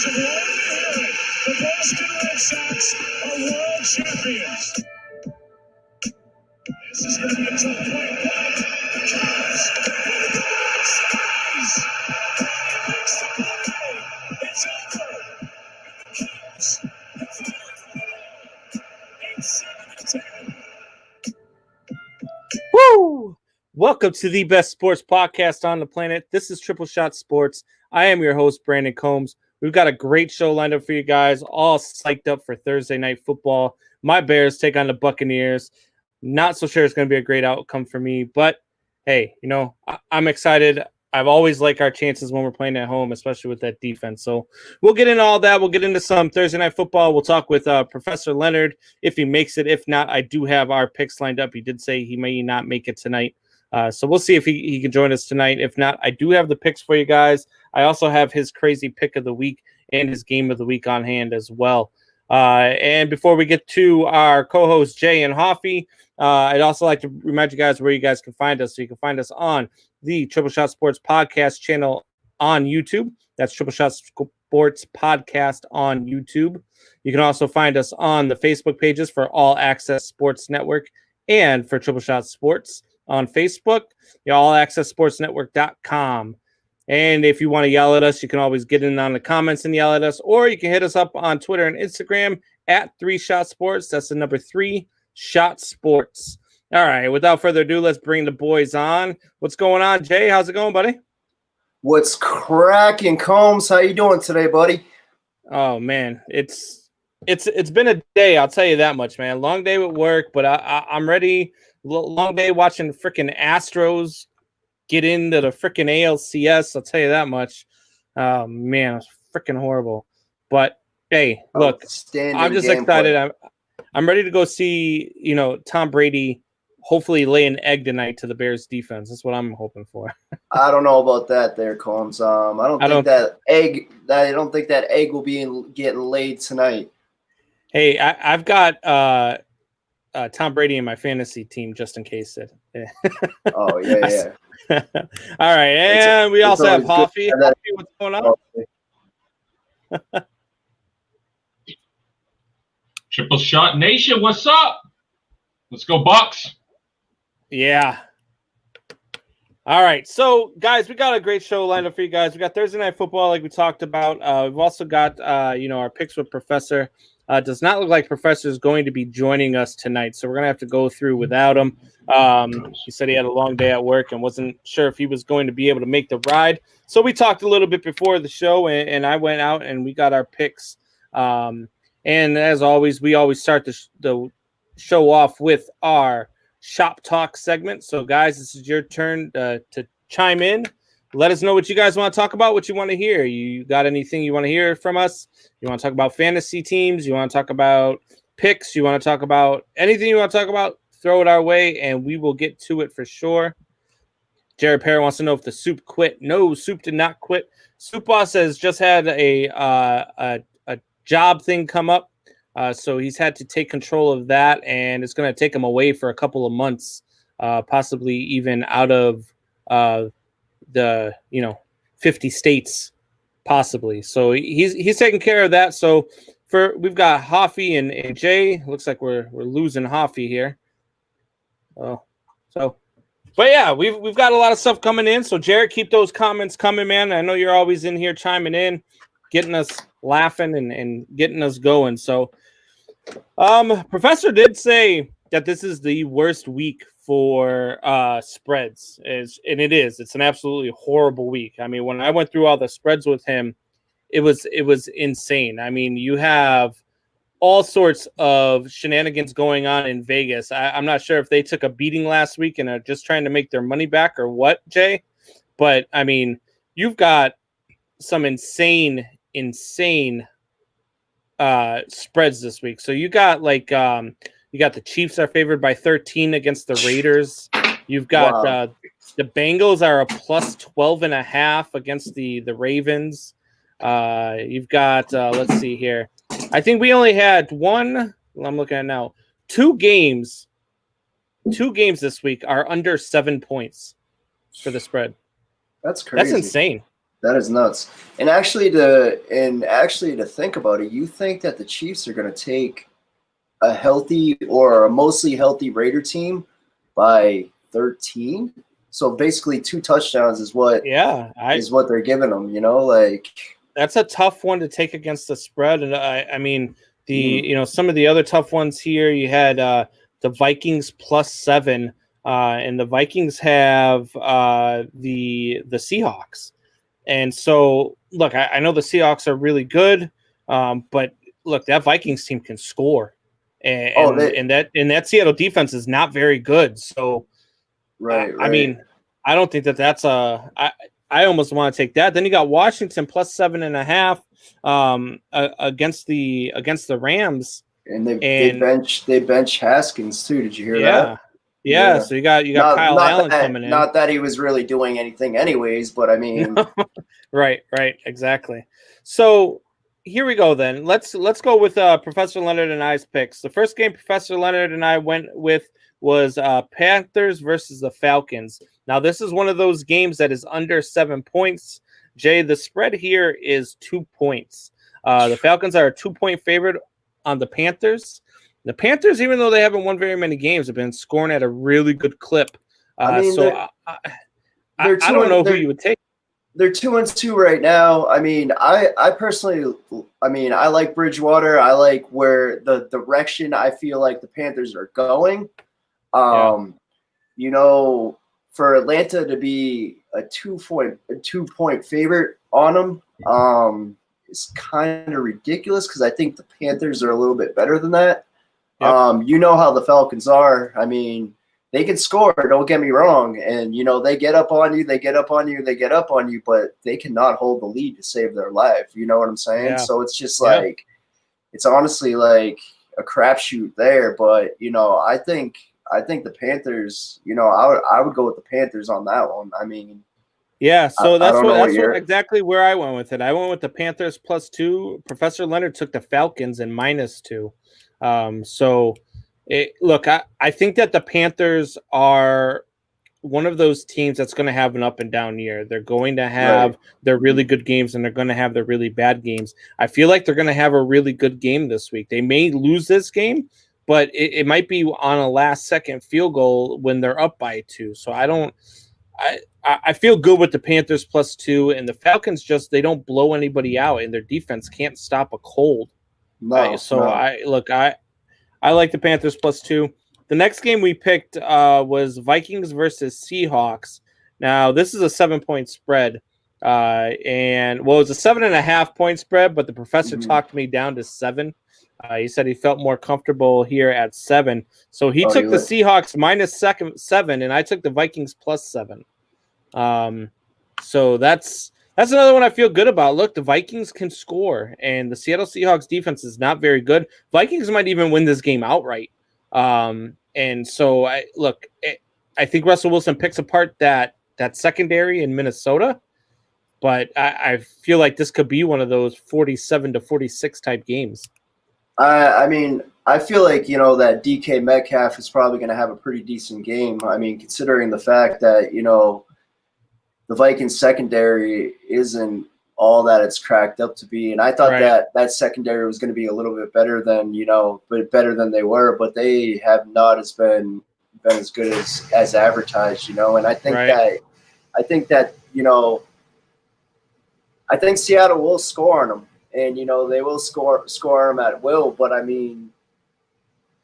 The Boston Red Sox are world champions. This is going to be a tough play. The Cubs. Makes the play. It's over. The Cubs have 8-7-10. Woo! Welcome to the best sports podcast on the planet. This is Triple Shot Sports. I am your host, Brandon Combs. We've got a great show lined up for you guys, all psyched up for Thursday night football. My Bears take on the Buccaneers. Not so sure it's going to be a great outcome for me, but hey, you know, I'm excited. I've always liked our chances when we're playing at home, especially with that defense. So we'll get into all that. We'll get into some Thursday night football. We'll talk with Professor Leonard if he makes it. If not, I do have our picks lined up. He did say he may not make it tonight. So we'll see if he can join us tonight. If not, I do have the picks for you guys. I also have his crazy pick of the week and his game of the week on hand as well. And before we get to our co-hosts, Jay and Hoffy, I'd also like to remind you guys where you guys can find us. So you can find us on the Triple Shot Sports Podcast channel on YouTube. That's Triple Shot Sports Podcast on YouTube. You can also find us on the Facebook pages for All Access Sports Network and for Triple Shot Sports on Facebook, allaccesssportsnetwork.com. And if you want to yell at us, you can always get in on the comments and yell at us, or you can hit us up on Twitter and Instagram at 3Shot Sports. That's the number 3Shot Sports. All right, without further ado, let's bring the boys on. What's going on, Jay? How's it going, buddy? What's cracking, Combs? How you doing today, buddy? Oh man, it's been a day. I'll tell you that much, man. Long day with work, but I'm ready. Long day watching freaking Astros get into the freaking ALCS. I'll tell you that much. Oh man, it's freaking horrible. But hey, look, I'm just excited. I'm ready to go see, you know, Tom Brady hopefully lay an egg tonight to the Bears defense. That's what I'm hoping for. I don't know about that there, Combs. I don't think that egg will be getting laid tonight. Hey, I've got Tom Brady in my fantasy team just in case it. Oh yeah. All right, and we also have Hoffy. Hoffy, what's going on? Triple Shot Nation, what's up? Let's go Bucks. Yeah. All right, so guys, we got a great show lined up for you guys. We got Thursday night football, like we talked about. We've also got our picks with Professor. Does not look like Professor is going to be joining us tonight, so we're going to have to go through without him. He said he had a long day at work and wasn't sure if he was going to be able to make the ride. So we talked a little bit before the show, and I went out and we got our picks. And as always, we always start the show off with our Shop Talk segment. So, guys, this is your turn to chime in. Let us know what you guys want to talk about, what you want to hear. You got anything you want to hear from us? You want to talk about fantasy teams? You want to talk about picks? You want to talk about anything you want to talk about? Throw it our way, and we will get to it for sure. Jared Perry wants to know if the Soup quit. No, Soup did not quit. Soup Boss has just had a job thing come up, so he's had to take control of that, and it's going to take him away for a couple of months, possibly even out of the 50 states possibly. So he's taking care of that. So we've got Hoffy and Jay. Looks like we're losing Hoffy here. But yeah, we've got a lot of stuff coming in. So Jared, keep those comments coming, man. I know you're always in here chiming in, getting us laughing and getting us going. So Professor did say that this is the worst week for spreads, and it is. It's an absolutely horrible week. I mean, when I went through all the spreads with him, it was insane. I mean, you have all sorts of shenanigans going on in Vegas. I'm not sure if they took a beating last week and are just trying to make their money back or what, Jay. But I mean, you've got some insane spreads this week. So you got you got the Chiefs are favored by 13 against the Raiders. You've got the Bengals are a plus 12.5 against the Ravens. You've got let's see here. I think we only had I'm looking at now. Two games this week are under 7 points for the spread. That's crazy. That's insane. That is nuts. And actually to think about it, you think that the Chiefs are going to take a healthy or a mostly healthy Raider team by 13? So basically 2 touchdowns is what they're giving them, like that's a tough one to take against the spread. And I mean some of the other tough ones here, you had the Vikings +7, and the Vikings have the Seahawks. And so, look, I know the Seahawks are really good, but look, that Vikings team can score, and that Seattle defense is not very good. So, right. I mean, I don't think that's I almost want to take that. Then you got Washington +7.5 against the Rams, and they bench Haskins too. Did you hear that? Yeah, so you got Kyle Allen coming in. Not that he was really doing anything anyways, but I mean, right, exactly. So here we go then. Let's go with Professor Leonard and I's picks. The first game Professor Leonard and I went with was Panthers versus the Falcons. Now this is one of those games that is under 7 points. Jay, the spread here is 2 points. The Falcons are a 2-point favorite on the Panthers. The Panthers, even though they haven't won very many games, have been scoring at a really good clip. I don't know who you would take. They're 2-2 right now. I mean, I personally, I like Bridgewater. I like where the direction I feel like the Panthers are going. For Atlanta to be a 2-point favorite on them is kind of ridiculous because I think the Panthers are a little bit better than that. Yep. You know how the Falcons are. I mean, they can score, don't get me wrong. And, they get up on you, but they cannot hold the lead to save their life. You know what I'm saying? Yeah. So it's just like, it's honestly like a crapshoot there. But, I think the Panthers, I would go with the Panthers on that one. I mean, yeah, so that's exactly where I went with it. I went with the Panthers +2. Professor Leonard took the Falcons and -2. I think that the Panthers are one of those teams that's going to have an up and down year. They're going to have their really good games and they're going to have their really bad games. I feel like they're going to have a really good game this week. They may lose this game, but it might be on a last-second field goal when they're up by 2. So I feel good with the Panthers +2, and the Falcons they don't blow anybody out, and their defense can't stop a cold. I like the Panthers +2. The next game we picked was Vikings versus Seahawks. Now, this is a 7-point spread. It was a 7.5-point spread, but the professor talked me down to 7. He said he felt more comfortable here at 7. So he took the Seahawks -7, and I took the Vikings +7. So that's another one I feel good about. Look, the Vikings can score, and the Seattle Seahawks defense is not very good. Vikings might even win this game outright. And so I think Russell Wilson picks apart that secondary in Minnesota, but I feel like this could be one of those 47-46 type games. I feel like, that DK Metcalf is probably going to have a pretty decent game. I mean, considering the fact that, the Vikings secondary isn't all that it's cracked up to be. And I thought that secondary was going to be a little bit better than, better than they were, but they have not been as good as advertised, and I think I think Seattle will score on them. And, they will score them at will. But, I mean,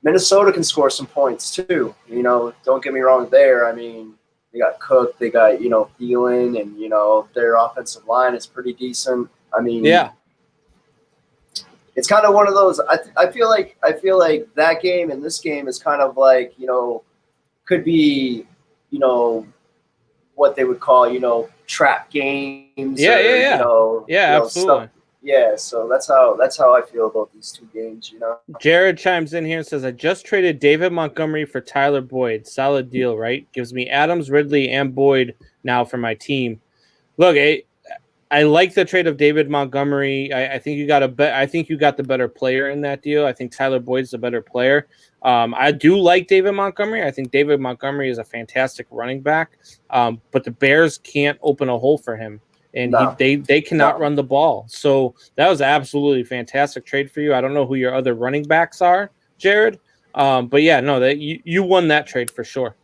Minnesota can score some points too. Don't get me wrong there. I mean, they got Cook, they got, Thielen, and, their offensive line is pretty decent. I mean, it's kind of one of those. I feel like that game and this game is kind of like, could be, what they would call, trap games. Absolutely. Stuff. Yeah, so that's how I feel about these two games, Jared chimes in here and says, I just traded David Montgomery for Tyler Boyd. Solid deal, right? Gives me Adams, Ridley, and Boyd now for my team. Look, I like the trade of David Montgomery. I think you got the better player in that deal. I think Tyler Boyd's the better player. I do like David Montgomery. I think David Montgomery is a fantastic running back, but the Bears can't open a hole for him. and No. they cannot No. run the ball. So that was absolutely fantastic trade for you. I don't know who your other running backs are, Jared. But yeah, no, that you won that trade for sure.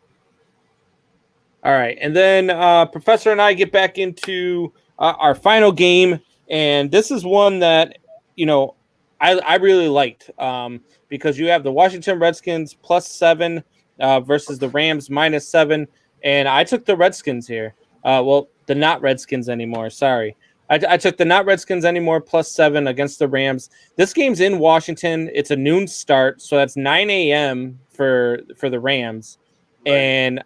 All right, and then Professor and I get back into our final game, and this is one that I really liked because you have the Washington Redskins +7 versus the Rams -7, and I took the Redskins here. Well, the not Redskins anymore. Sorry, I took the not Redskins anymore +7 against the Rams. This game's in Washington. It's a noon start, so that's 9 a.m. for the Rams, Right. and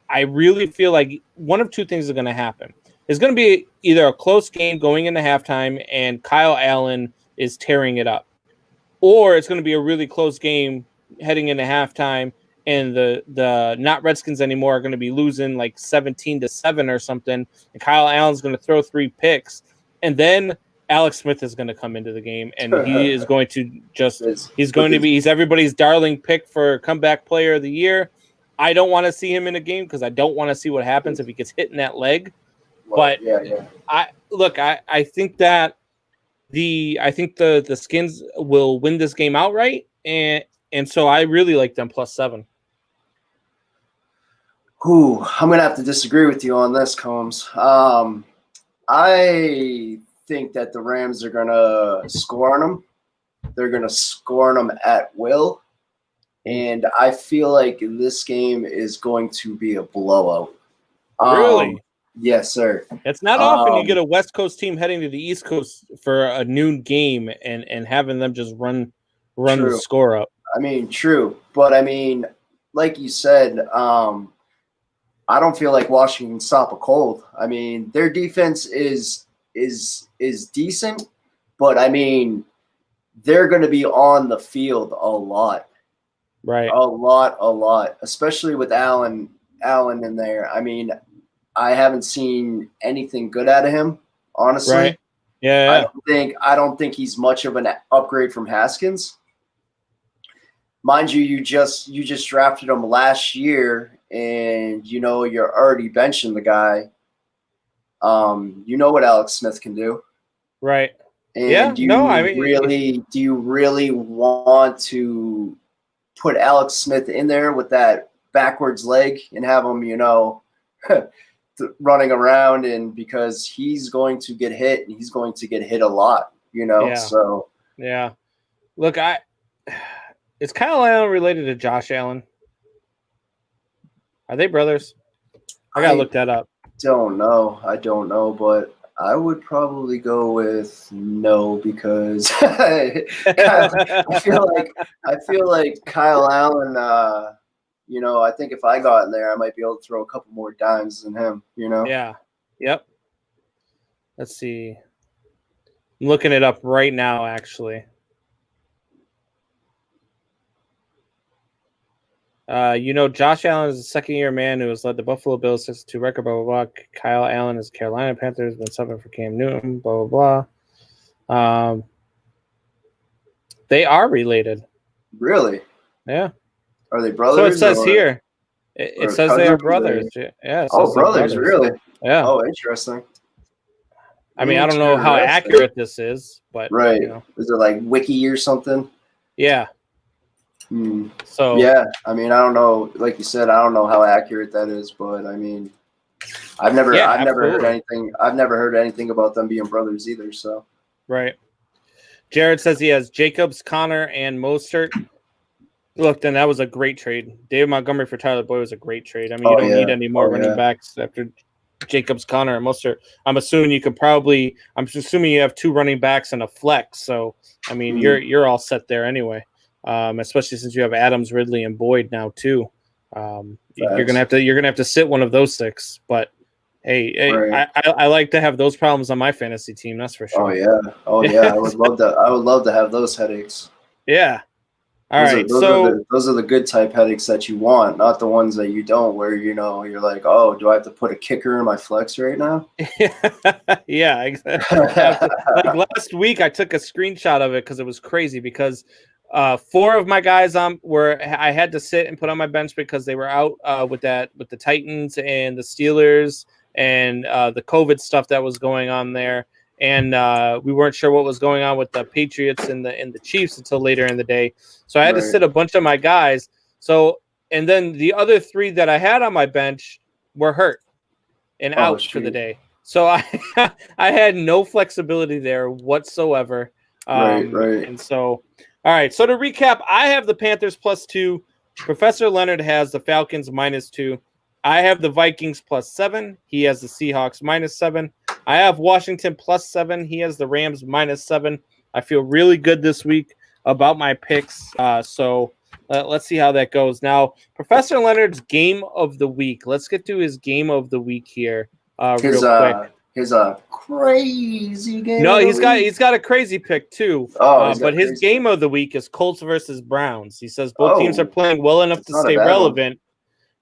I really feel like one of two things are going to happen. It's going to be either a close game going into halftime and Kyle Allen is tearing it up, or it's going to be a really close game heading into halftime and the not Redskins anymore are going to be losing like 17-7 or something, and Kyle Allen's going to throw 3 picks, and then Alex Smith is going to come into the game and he is going to he's everybody's darling pick for comeback player of the year. I don't want to see him in a game because I don't want to see what happens if he gets hit in that leg. But yeah. I think that the Skins will win this game outright, and so I really like them +7. I'm gonna have to disagree with you on this, Combs. I think that the Rams are gonna score on them. They're gonna score on them at will. And I feel like this game is going to be a blowout. Really? Yes, sir. It's not often you get a West Coast team heading to the East Coast for a noon game and having them just run the score up. I mean, true. But, I mean, like you said, I don't feel like Washington can stop a cold. I mean, their defense is decent, but, I mean, they're going to be on the field a lot. Right. A lot, especially with Allen in there. I mean, I haven't seen anything good out of him, honestly. Right. Yeah. I don't think he's much of an upgrade from Haskins. Mind you, you just drafted him last year, and you're already benching the guy. You know what Alex Smith can do. Right. And do you really want to put Alex Smith in there with that backwards leg and have him, running around, and because he's going to get hit and he's going to get hit a lot, Yeah. So yeah. Look, is Kyle Allen related to Josh Allen? Are they brothers? I gotta look that up. I don't know, but I would probably go with no because I feel like Kyle Allen. I think if I got in there, I might be able to throw a couple more dimes than him. Yeah. Yep. Let's see. I'm looking it up right now, actually. Josh Allen is a second-year man who has led the Buffalo Bills 6-2 record, blah, blah, blah. Kyle Allen is Carolina Panthers, been subbing for Cam Newton, blah, blah, blah. They are related. Really? Yeah. Are they brothers? So it says here. It says they are brothers. Yeah. Brothers, really? Yeah. Oh, interesting. I mean, I don't know how accurate this is, but right. Is it like Wiki or something? Yeah. So yeah, I mean, I don't know. Like you said, I don't know how accurate that is, but I mean, I've never heard anything. I've never heard anything about them being brothers either. So right. Jared says he has Jacobs, Connor, and Mostert. Look, then that was a great trade. David Montgomery for Tyler Boyd was a great trade. I mean, you don't need any more running backs after Jacobs, Connor, and Mostert. I'm assuming you have 2 running backs and a flex. So I mean, you're all set there anyway. Especially since you have Adams, Ridley, and Boyd now too. You're gonna have to sit one of those 6. But hey, right. I like to have those problems on my fantasy team. That's for sure. Oh yeah. I would love that. I would love to have those headaches. Yeah. Those are the good type headaches that you want, not the ones that you don't. Where you're like, oh, do I have to put a kicker in my flex right now? Yeah, exactly. Like last week, I took a screenshot of it because it was crazy. Because 4 of my guys I had to sit and put on my bench because they were out with the Titans and the Steelers and the COVID stuff that was going on there. And we weren't sure what was going on with the Patriots and the Chiefs until later in the day. So I had to sit a bunch of my guys. So, and then the other 3 that I had on my bench were hurt and out for the day. So I had no flexibility there whatsoever. Right. And so, all right. So to recap, I have the Panthers +2. Professor Leonard has the Falcons -2. I have the Vikings +7. He has the Seahawks -7. I have Washington +7. He has the Rams -7. I feel really good this week about my picks. So let's see how that goes. Now, Professor Leonard's game of the week. Let's get to his game of the week here real quick. His crazy game. No, he's got a crazy pick too. But his game of the week is Colts versus Browns. He says both teams are playing well enough to stay relevant.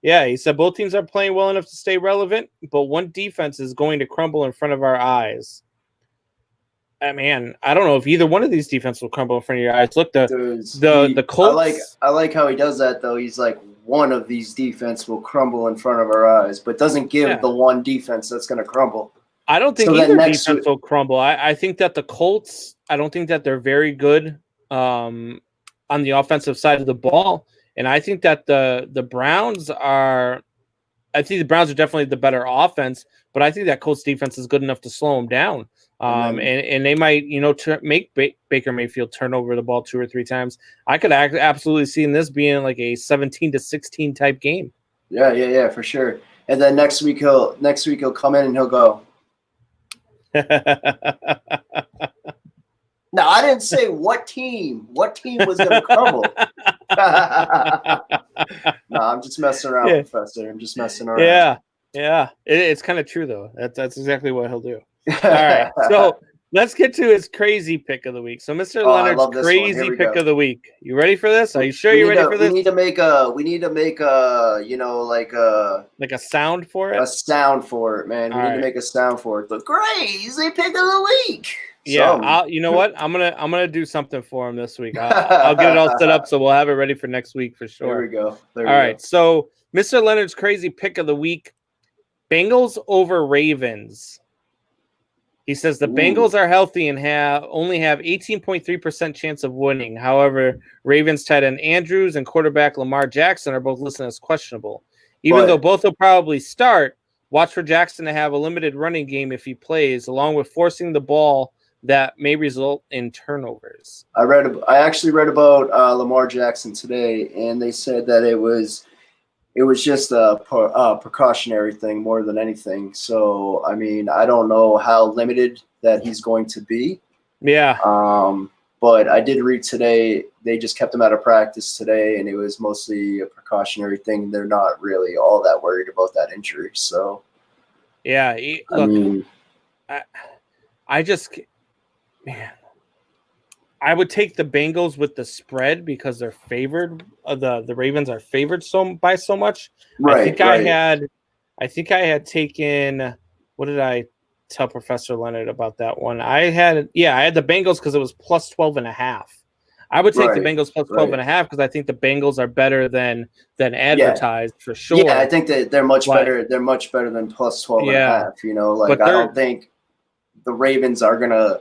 Yeah, he said both teams are playing well enough to stay relevant, but one defense is going to crumble in front of our eyes. Man, I don't know if either one of these defenses will crumble in front of your eyes. Look, the Colts. I like how he does that though. He's like, one of these defense will crumble in front of our eyes, but doesn't give the one defense that's going to crumble. I don't think either defense will crumble. I think that the Colts, I don't think that they're very good on the offensive side of the ball. And I think that the Browns are – I think the Browns are definitely the better offense, but I think that Colts defense is good enough to slow them down. And they might, make Baker Mayfield turn over the ball 2 or 3 times. I could absolutely see in this being like a 17-16 type game. Yeah, for sure. And then next week he'll come in and he'll go. No, I didn't say what team was going to crumble. No, I'm just messing around, Professor. I'm just messing around. Yeah. It's kind of true though. That's exactly what he'll do. All right, so let's get to his crazy pick of the week. So Mr. Leonard's crazy pick of the week. You ready for this? Are you sure you're ready for this? We need to make a like a sound for it. A sound for it, man. We need to make a sound for it. The crazy pick of the week. Yeah, you know what? I'm gonna do something for him this week. I'll get it all set up so we'll have it ready for next week for sure. There we go. All right, so Mr. Leonard's crazy pick of the week: Bengals over Ravens. He says the Bengals are healthy and only have 18.3% chance of winning. However, Ravens tight end Andrews and quarterback Lamar Jackson are both listed as questionable. Even though both will probably start, watch for Jackson to have a limited running game if he plays, along with forcing the ball that may result in turnovers. I actually read about Lamar Jackson today, and they said that it was just a precautionary thing more than anything. So, I mean, I don't know how limited that he's going to be. Yeah. But I did read today, they just kept him out of practice today, and it was mostly a precautionary thing. They're not really all that worried about that injury. So, yeah. Look, I would take the Bengals with the spread because they're favored. The Ravens are favored by so much. Right. I think I had taken. What did I tell Professor Leonard about that one? I had the Bengals because it was plus 12.5. I would take the Bengals plus 12.5 because I think the Bengals are better than advertised for sure. Yeah, I think that they're much better. They're much better than plus 12.5. I don't think the Ravens are gonna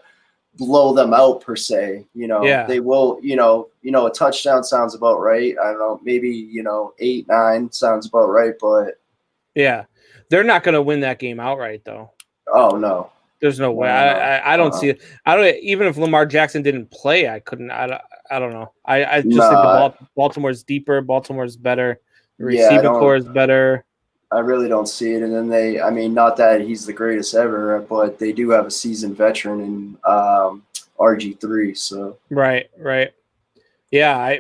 blow them out per se. They will. A touchdown sounds about right. I don't know, maybe 8-9 sounds about right, but yeah, they're not gonna win that game outright though. Oh no. There's no way. I don't see it. I don't. Even if Lamar Jackson didn't play, I couldn't. I don't know. I just think Baltimore's deeper. Baltimore's better. The receiving core is better. I really don't see it. And then not that he's the greatest ever, but they do have a seasoned veteran in RG3. So right. Yeah,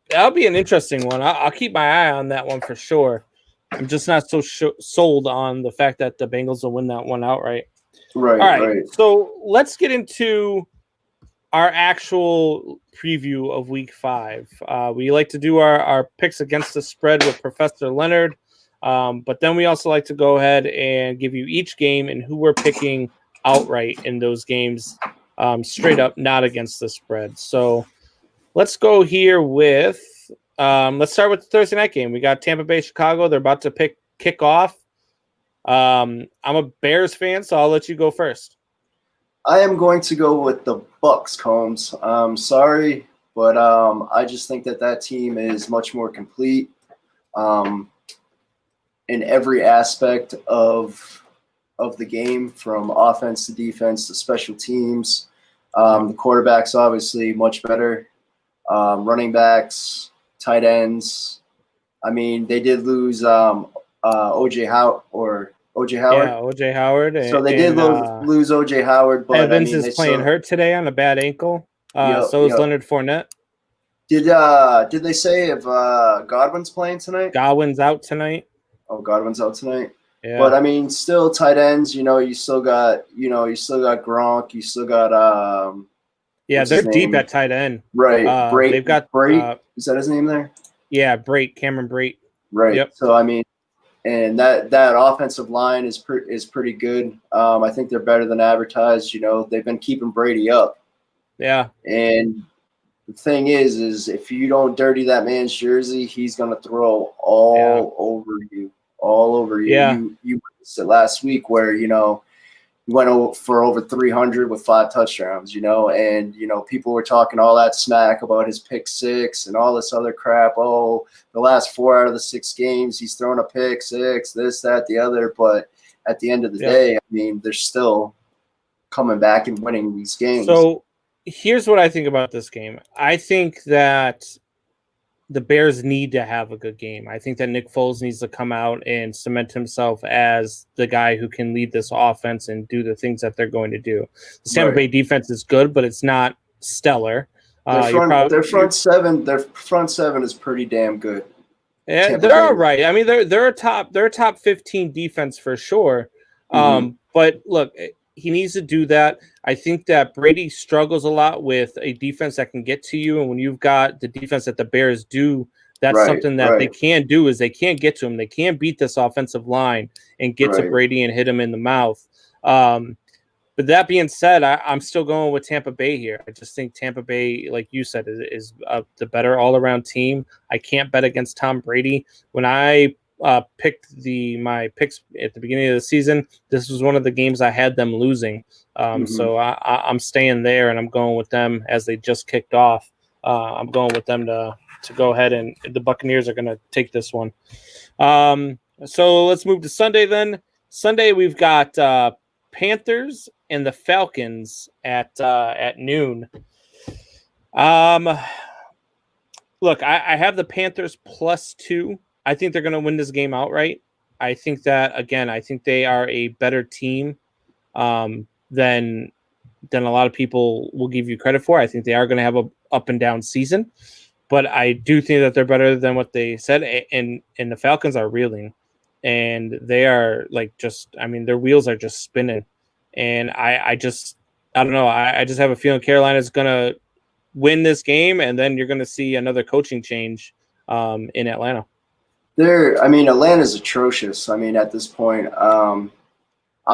that'll be an interesting one. I'll keep my eye on that one for sure. I'm just not so sold on the fact that the Bengals will win that one outright. Right. All right. So let's get into our actual preview of Week 5. We like to do our picks against the spread with Professor Leonard, but then we also like to go ahead and give you each game and who we're picking outright in those games, straight up, not against the spread. So let's go here with let's start with the Thursday night game. We got Tampa Bay, Chicago. They're about to kick off. I'm a Bears fan, so I'll let you go first. I am going to go with the Bucks, Combs. Sorry, but I just think that team is much more complete in every aspect of the game, from offense to defense to special teams. The quarterback's obviously much better. Running backs, tight ends. I mean, they did lose OJ Howard. Yeah, OJ Howard. So they did lose OJ Howard, but Evans I mean, is playing hurt today on a bad ankle. So is Leonard Fournette. Did they say if Godwin's playing tonight? Godwin's out tonight. Oh, Godwin's out tonight. Yeah. But I mean, still tight ends. You still got Gronk. You still got they're deep at tight end. Right. They've got Brate. Is that his name there? Yeah, Brate, Cameron Brate. Right. Yep. So I mean, and that offensive line is pretty good. I think they're better than advertised. They've been keeping Brady up. Yeah. And the thing is if you don't dirty that man's jersey, he's gonna throw all over you. Yeah. You witnessed it last week where he went for over 300 with 5 touchdowns. And people were talking all that smack about his pick 6 and all this other crap. Oh, the last 4 out of the 6 games he's thrown a pick 6, this, that, the other. But at the end of the day, I mean, they're still coming back and winning these games. So here's what I think about this game. I think that the Bears need to have a good game. I think that Nick Foles needs to come out and cement himself as the guy who can lead this offense and do the things that they're going to do. The Tampa Bay defense is good, but it's not stellar. Their front seven is pretty damn good. Yeah, they're all right. I mean, they're a top 15 defense for sure. But look, he needs to do that. I think that Brady struggles a lot with a defense that can get to you, and when you've got the defense that the Bears do, that's something that they can't do. Is they can't get to him. They can't beat this offensive line and get to Brady and hit him in the mouth. But that being said, I'm still going with Tampa Bay here. I just think Tampa Bay, like you said, is the better all-around team. I can't bet against Tom Brady. When I picked my picks at the beginning of the season, this was one of the games I had them losing. So I'm staying there, and I'm going with them as they just kicked off. I'm going with them to go ahead, and the Buccaneers are going to take this one. So let's move to Sunday then. Sunday we've got Panthers and the Falcons at noon. Look, I have the Panthers +2. I think they're going to win this game outright. I think that, again, I think they are a better team than a lot of people will give you credit for. I think they are going to have a up and down season, but I do think that they're better than what they said. And the Falcons are reeling, and they are their wheels are just spinning. And I don't know. I just have a feeling Carolina's going to win this game, and then you're going to see another coaching change in Atlanta. Atlanta's atrocious. I mean, at this point, I'm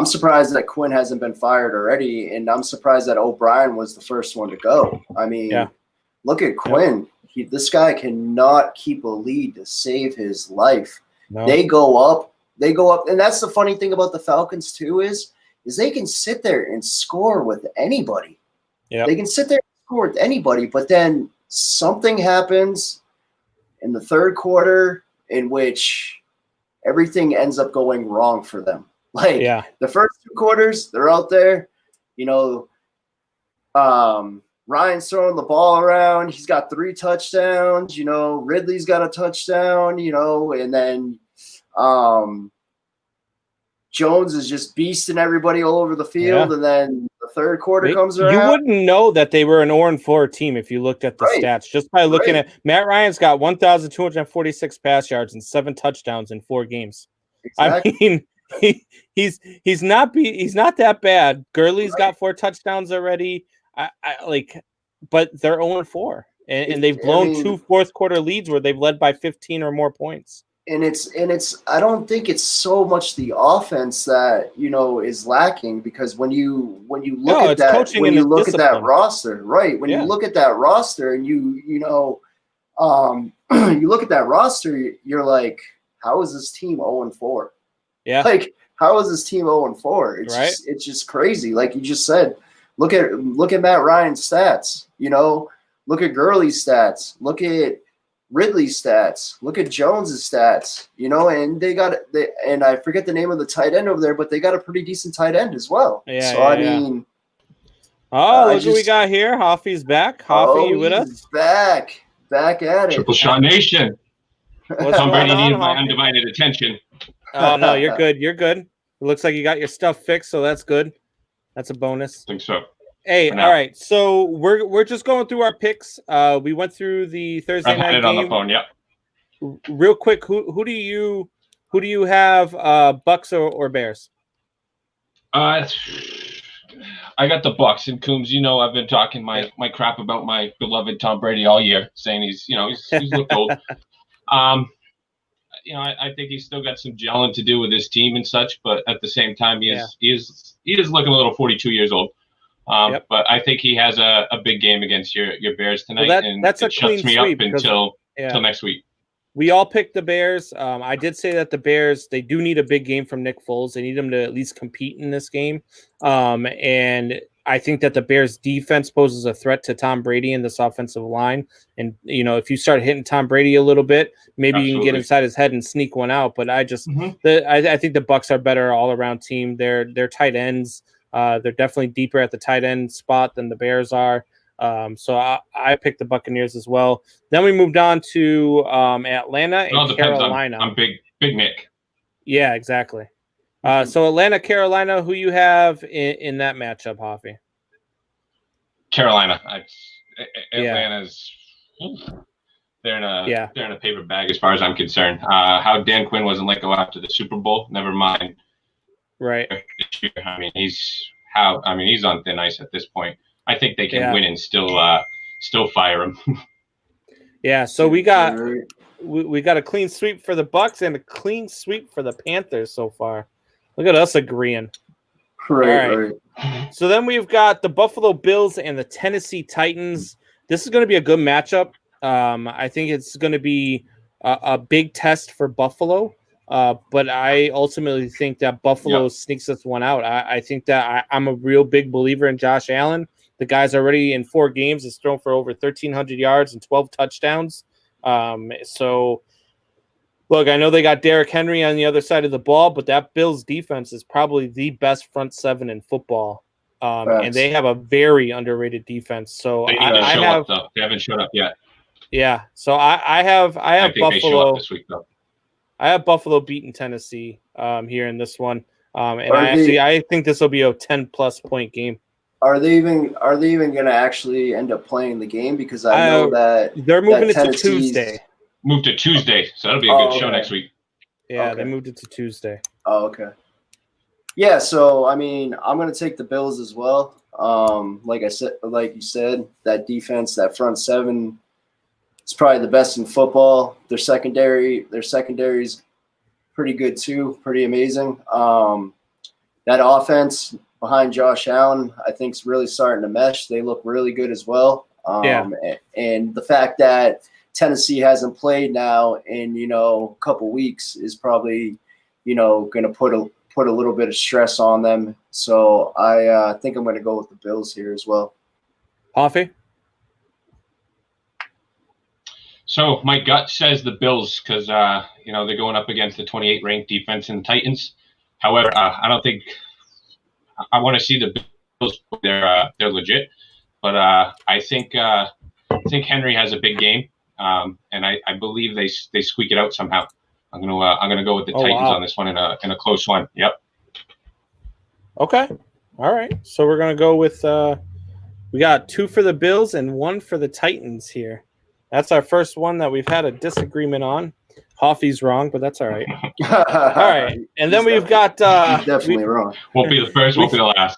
surprised that Quinn hasn't been fired already, and I'm surprised that O'Brien was the first one to go. I mean, look at Quinn. This guy cannot keep a lead to save his life. No. They go up, and that's the funny thing about the Falcons too is they can sit there and score with anybody. Yeah, they can sit there and score with anybody, but then something happens in the third quarter in which everything ends up going wrong for them. The first 2 quarters, they're out there, Ryan's throwing the ball around. He's got 3 touchdowns, Ridley's got a touchdown, and then Jones is just beasting everybody all over the field. And then the third quarter comes around. You wouldn't know that they were an 0-4 team if you looked at the stats, just by looking at Matt Ryan's got 1,246 pass yards and 7 touchdowns in 4 games. Exactly. I mean, he's not that bad. Gurley's got 4 touchdowns already. But they're 0-4, and they've blown 2 fourth quarter leads where they've led by 15 or more points. And it's I don't think it's so much the offense that is lacking, because when you look at that roster, when you look at that roster and you look at that roster, you're like, how is this team 0-4? Yeah. How is this team 0-4? It's just crazy. Like you just said, look at Matt Ryan's stats. Look at Gurley's stats. Look at Ridley's stats. Look at Jones's stats. And and I forget the name of the tight end over there, but they got a pretty decent tight end as well. Yeah. So I mean, look who we got here. Hoffy's back. Hoffy, you with us? Back at it. Triple Shot Nation. Tom Brady needed my undivided attention. Oh no, you're good. You're good. It looks like you got your stuff fixed, so that's good. That's a bonus. I think so. Hey, all right. So we're just going through our picks. We went through the Thursday night game. on the phone. Yep. Real quick, who do you have? Bucks or Bears? I got the Bucks, and Coombs. I've been talking my crap about my beloved Tom Brady all year, saying he's looked old. I think he's still got some gelling to do with his team and such, but at the same time, he is looking a little 42 years old. But I think he has a big game against your Bears tonight, and that's it shuts me up until next week. We all picked the Bears. I did say that the Bears, they do need a big game from Nick Foles. They need him to at least compete in this game. And I think that the Bears defense poses a threat to Tom Brady in this offensive line. And, if you start hitting Tom Brady a little bit, maybe you can get inside his head and sneak one out. But I think the Bucs are better all around team. They're tight ends. They're definitely deeper at the tight end spot than the Bears are. So I picked the Buccaneers as well. Then we moved on to Atlanta and Carolina. I'm big Nick. Yeah, exactly. So Atlanta, Carolina, who you have in that matchup, Hoffy? Carolina. Atlanta's they're in a paper bag as far as I'm concerned. How Dan Quinn wasn't let go after the Super Bowl, never mind. Right. I mean, he's on thin ice at this point. I think they can win and still fire him. Yeah, so we got a clean sweep for the Bucs and a clean sweep for the Panthers so far. Look at us agreeing. Right. So then we've got the Buffalo Bills and the Tennessee Titans. This is going to be a good matchup. I think it's going to be a big test for Buffalo. But I ultimately think that Buffalo sneaks this one out. I think that I'm a real big believer in Josh Allen. The guy's already in 4 games has thrown for over 1,300 yards and 12 touchdowns. So, look, I know they got Derrick Henry on the other side of the ball, but that Bills defense is probably the best front 7 in football. And they have a very underrated defense. So they need to show up, though. They haven't showed up yet. Yeah. So I have think Buffalo. They show up this week, though. I have Buffalo beating Tennessee here in this one. I think this will be a 10+ point game. Are they even going to actually end up playing the game? Because I know that they're moving it to Tuesday. Moved to Tuesday, so that'll be a good show next week. Yeah, they moved it to Tuesday. Oh, okay. Yeah, so I mean, I'm going to take the Bills as well. Like you said, that defense, that front 7, it's probably the best in football. Their secondary's pretty good too, pretty amazing. That offense behind Josh Allen, I think, is really starting to mesh. They look really good as well. And the fact that Tennessee hasn't played now in a couple weeks is probably going to put a little bit of stress on them. So I think I'm going to go with the Bills here as well. Hoffy? So my gut says the Bills because they're going up against the 28th ranked defense in the Titans. However, I don't think I want to see the Bills. They're legit, but I think Henry has a big game, and I believe they squeak it out somehow. I'm gonna go with the Titans on this one in a close one. Yep. Okay. All right. So we're gonna go with we got 2 for the Bills and 1 for the Titans here. That's our first one that we've had a disagreement on. Hoffy's wrong, but that's all right. All right. And then we've got he's definitely wrong. Won't be the first, won't be the last.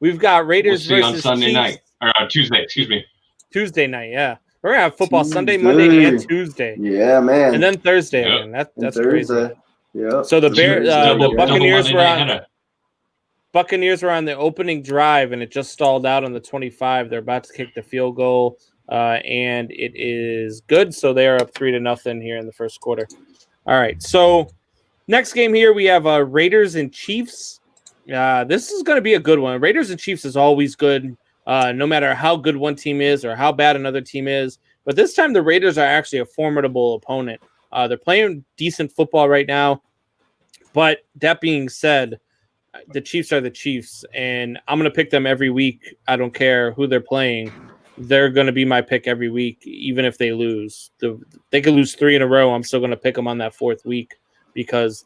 We've got Raiders versus on Sunday Chiefs. night. Or Tuesday, excuse me. Tuesday night, yeah. We're gonna have football Sunday, Monday, and Tuesday. Yeah, man. And then Thursday again. That's crazy. Yeah. So the Buccaneers were on. Buccaneers were on the opening drive, and it just stalled out on the 25. They're about to kick the field goal, and it is good. So they are up 3-0 here in the first quarter. All right, so Next game here, we have Raiders and Chiefs. This is going to be a good one. Raiders and Chiefs is always good, no matter how good one team is or how bad another team is. But this time, the Raiders are actually a formidable opponent. They're playing decent football right now. But that being said, the Chiefs are the Chiefs, and I'm going to pick them every week. I don't care who they're playing. They're going to be my pick every week, even if they lose. They could lose 3 in a row. I'm still going to pick them on that 4th week because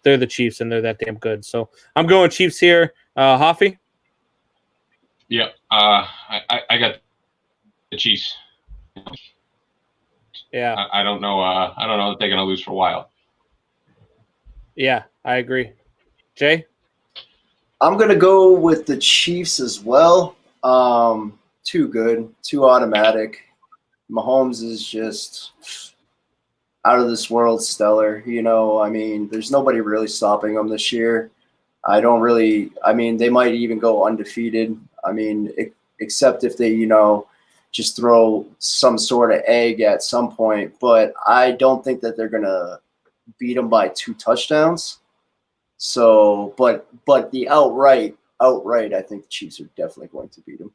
they're the Chiefs and they're that damn good. So I'm going Chiefs here. Hoffy? Yeah, I got the Chiefs. Yeah. I don't know. I don't know that they're going to lose for a while. Yeah, I agree. Jay? I'm going to go with the Chiefs as well. Too good, too automatic. Mahomes is just out of this world stellar. I mean, there's nobody really stopping him this year. I mean, they might even go undefeated. I mean, except if they, just throw some sort of egg at some point. But I don't think that they're going to beat them by 2 touchdowns. So, but the outright, I think the Chiefs are definitely going to beat them.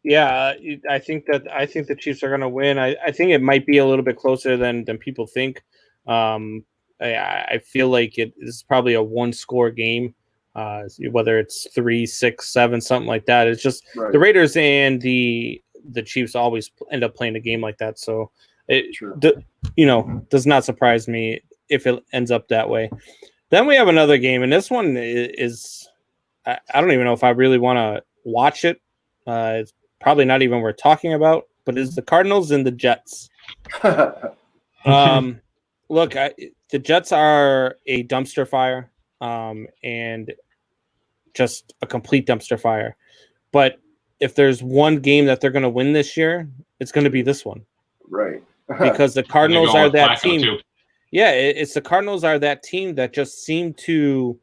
Yeah, I think the Chiefs are going to win. I think it might be a little bit closer than people think. I feel like it is probably a 1-score game, whether it's 3, 6, 7, something like that. It's just Right. The Raiders and the Chiefs always end up playing a game like that. So it does not surprise me if it ends up that way. Then we have another game, and this one is I don't even know if I really want to watch it. It's probably not even worth talking about, but it's the Cardinals and the Jets. Look, the Jets are a dumpster fire, and just a complete dumpster fire. But if there's one game that they're going to win this year, it's going to be this one. Right. Because the Cardinals are that team. Too. Yeah, it's the Cardinals are that team that just seem to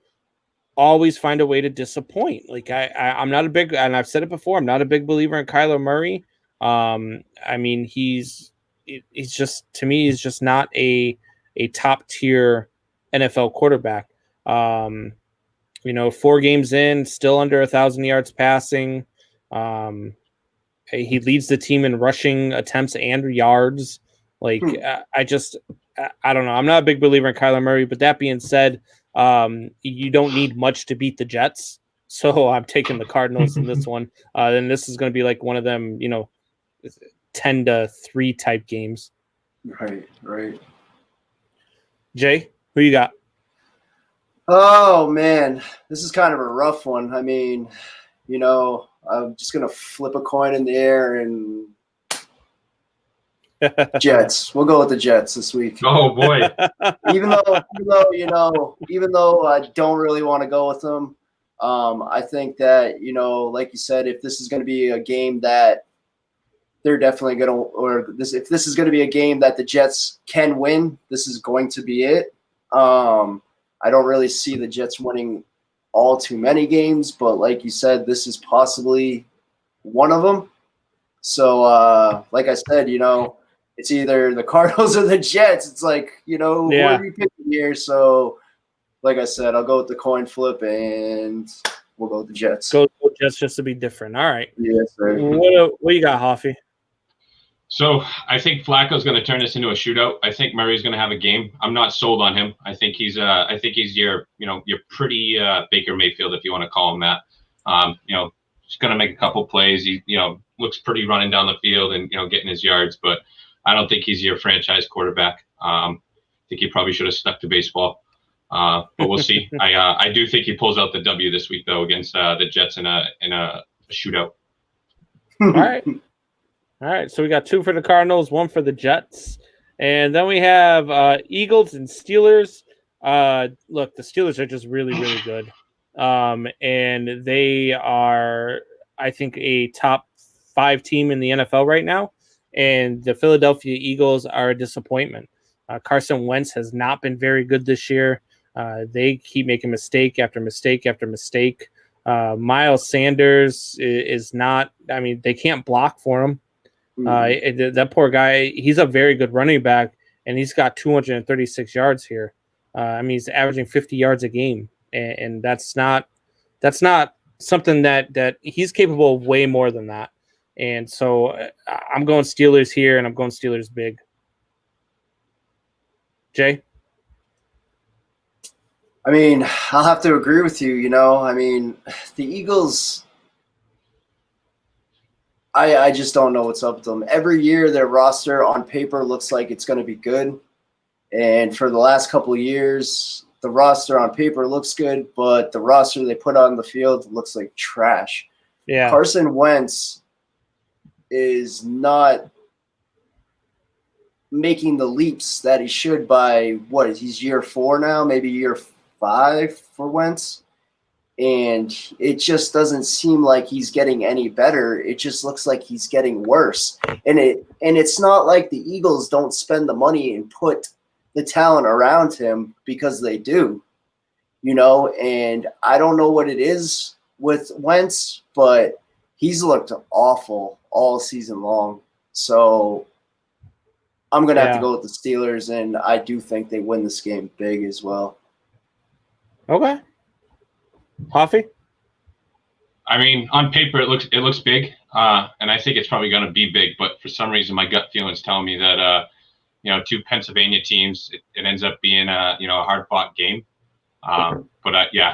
always find a way to disappoint. Like I'm not a big, and I've said it before, I'm not a big believer in Kyler Murray. I mean, he's just, to me, he's just not a top tier NFL quarterback. 4 games in, still under 1,000 yards passing. He leads the team in rushing attempts and yards. Like, I don't know. I'm not a big believer in Kyler Murray, but that being said, you don't need much to beat the Jets. So I'm taking the Cardinals in this one. And this is going to be like one of them, 10-3 type games. Right. Jay, who you got? Oh, man. This is kind of a rough one. I mean, I'm just going to flip a coin in the air and Jets. We'll go with the Jets this week. Oh boy! even though I don't really want to go with them, I think that like you said, if this is going to be a game that they're definitely going to, if this is going to be a game that the Jets can win, this is going to be it. I don't really see the Jets winning all too many games, but like you said, this is possibly one of them. So, like I said, it's either the Cardinals or the Jets. It's like, who are we picking here? So, like I said, I'll go with the coin flip, and we'll go with the Jets. Go Jets just to be different. All right. Yes, sir. What you got, Hoffy? So I think Flacco's going to turn this into a shootout. I think Murray's going to have a game. I'm not sold on him. I think he's your pretty Baker Mayfield, if you want to call him that. He's going to make a couple plays. He looks pretty running down the field and getting his yards, but I don't think he's your franchise quarterback. I think he probably should have stuck to baseball. But we'll see. I do think he pulls out the W this week though against the Jets in a shootout. All right. So we got 2 for the Cardinals, 1 for the Jets, and then we have Eagles and Steelers. Look, the Steelers are just really, really good, and they are, I think, a top 5 team in the NFL right now. And the Philadelphia Eagles are a disappointment. Carson Wentz has not been very good this year. They keep making mistake after mistake after mistake. Miles Sanders is not – I mean, they can't block for him. That poor guy, he's a very good running back, and he's got 236 yards here. I mean, he's averaging 50 yards a game, and that's not something that he's capable of way more than that. And so I'm going Steelers here, and I'm going Steelers big. Jay? I mean, I'll have to agree with you. I mean, the Eagles, I just don't know what's up with them. Every year, their roster on paper looks like it's going to be good. And for the last couple of years, the roster on paper looks good, but the roster they put on the field looks like trash. Yeah. Carson Wentz is not making the leaps that he should by he's year 4 now, maybe year 5 for Wentz. And it just doesn't seem like he's getting any better. It just looks like he's getting worse. And it's not like the Eagles don't spend the money and put the talent around him, because they do, and I don't know what it is with Wentz, but he's looked awful all season long. So I'm going to have to go with the Steelers, and I do think they win this game big as well. Okay. Coffee? I mean, on paper, it looks big, and I think it's probably going to be big, but for some reason, my gut feelings tell me that, two Pennsylvania teams, it ends up being a hard-fought game. But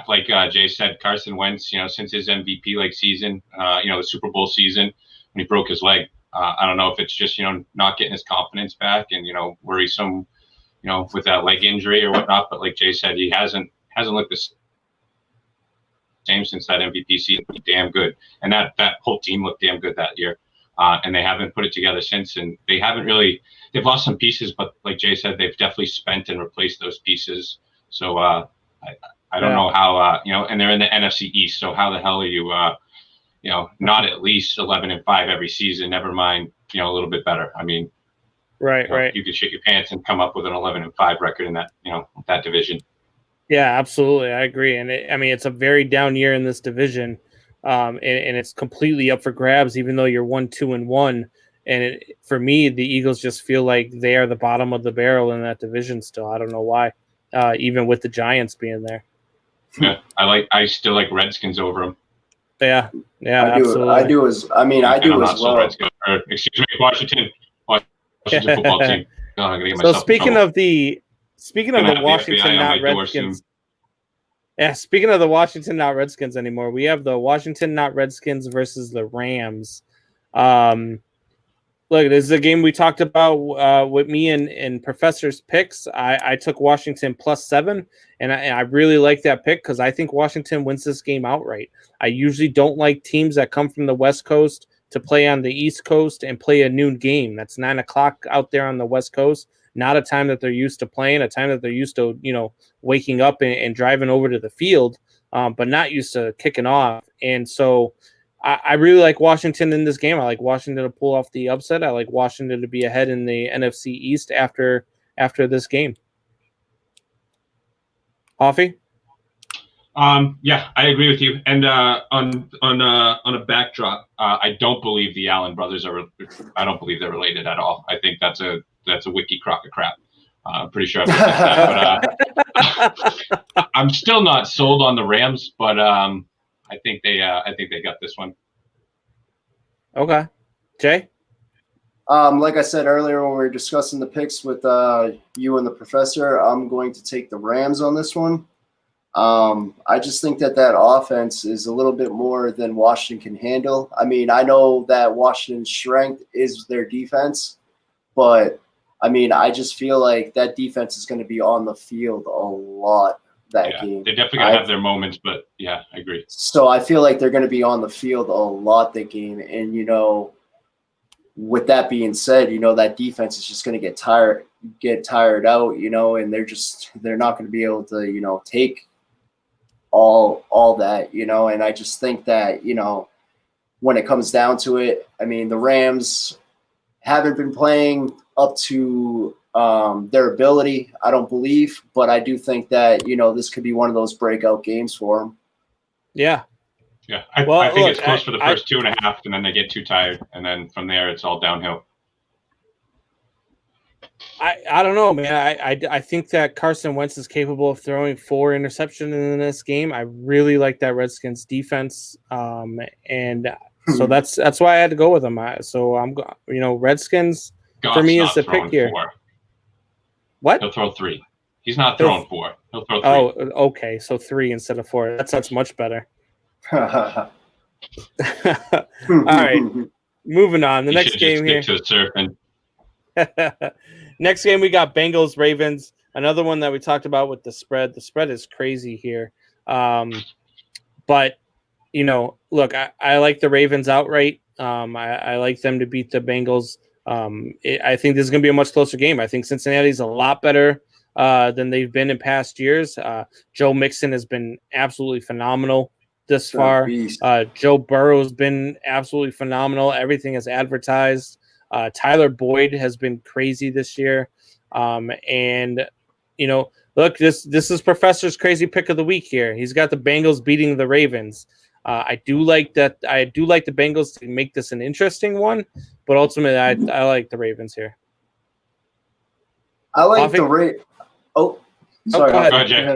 like Jay said, Carson Wentz, since his MVP season, the Super Bowl season when he broke his leg, I don't know if it's just not getting his confidence back and worrisome, with that leg injury or whatnot. But like Jay said, he hasn't looked the same since that MVP season. Damn good, and that whole team looked damn good that year. And they haven't put it together since, and they haven't really. They've lost some pieces, but like Jay said, they've definitely spent and replaced those pieces. So I don't know how and they're in the NFC East. So how the hell are you not at least 11-5 every season? Never mind a little bit better. I mean, right. You could shit your pants and come up with an 11-5 record in that that division. Yeah, absolutely. I agree. And it's a very down year in this division. And it's completely up for grabs, even though you're 1-2-1. And for me, the Eagles just feel like they are the bottom of the barrel in that division still. I don't know why, even with the Giants being there. Yeah, I still like Redskins over them. Yeah, absolutely. I do as well. Washington football team. No, I'm gonna get so speaking of the Washington not Redskins. Yeah, speaking of the Washington not Redskins anymore, we have the Washington not Redskins versus the Rams. Look, this is a game we talked about with me and Professor's picks. I took Washington +7, and I really like that pick because I think Washington wins this game outright. I usually don't like teams that come from the West Coast to play on the East Coast and play a noon game. That's 9 o'clock out there on the West Coast. Not a time that they're used to playing, a time that they're used to, waking up and driving over to the field, but not used to kicking off. And so I really like Washington in this game. I like Washington to pull off the upset. I like Washington to be ahead in the NFC East after this game. Hoffy? Yeah, I agree with you. And on a backdrop, I don't believe the Allen brothers are. I don't believe they're related at all. I think that's a wiki crock of crap. I'm pretty sure I've looked at that, but I'm still not sold on the Rams. But I think they got this one. Okay, Jay. Like I said earlier when we were discussing the picks with you and the professor, I'm going to take the Rams on this one. I just think that offense is a little bit more than Washington can handle. I mean, I know that Washington's strength is their defense, but I mean, I just feel like that defense is going to be on the field a lot that game. They definitely going to have their moments, but yeah, I agree. So I feel like they're going to be on the field a lot that game. And, with that being said, that defense is just going to get tired out, and they're not going to be able to, take all that, and I just think that, when it comes down to it, I mean, the Rams haven't been playing up to their ability, I don't believe, but I do think that, this could be one of those breakout games for them. Yeah. Yeah. I think it's close for the first 2.5, and then they get too tired. And then from there, it's all downhill. I don't know, man. I think that Carson Wentz is capable of throwing 4 interceptions in this game. I really like that Redskins defense, and so that's why I had to go with them. So I'm, Redskins Goff's for me is not the pick throwing here. 4. What? He'll throw 3. He's not throwing 4. He'll throw 3. Oh, okay. So 3 instead of 4. That's much better. All right, moving on. The You next should game here. just stick to surfing. Next game, we got Bengals Ravens. Another one that we talked about with the spread. The spread is crazy here. But, look, I like the Ravens outright. I like them to beat the Bengals. I think this is going to be a much closer game. I think Cincinnati's a lot better than they've been in past years. Joe Mixon has been absolutely phenomenal this far. Joe Burrow's been absolutely phenomenal. Everything is advertised. Tyler Boyd has been crazy this year. And, look, this is Professor's crazy pick of the week here. He's got the Bengals beating the Ravens. I do like that. I do like the Bengals to make this an interesting one, but ultimately, I like the Ravens here. I like the Ravens. Oh, sorry. Go ahead, Jay.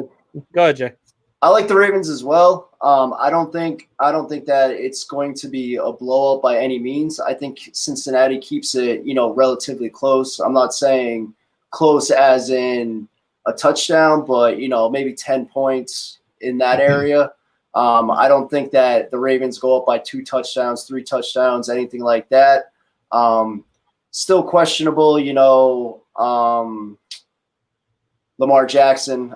Go ahead, Jay. I like the Ravens as well. I don't think that it's going to be a blow up by any means. I think Cincinnati keeps it, relatively close. I'm not saying close as in a touchdown, but maybe 10 points in that area. I don't think that the Ravens go up by 2 touchdowns, 3 touchdowns, anything like that. Still questionable, Lamar Jackson.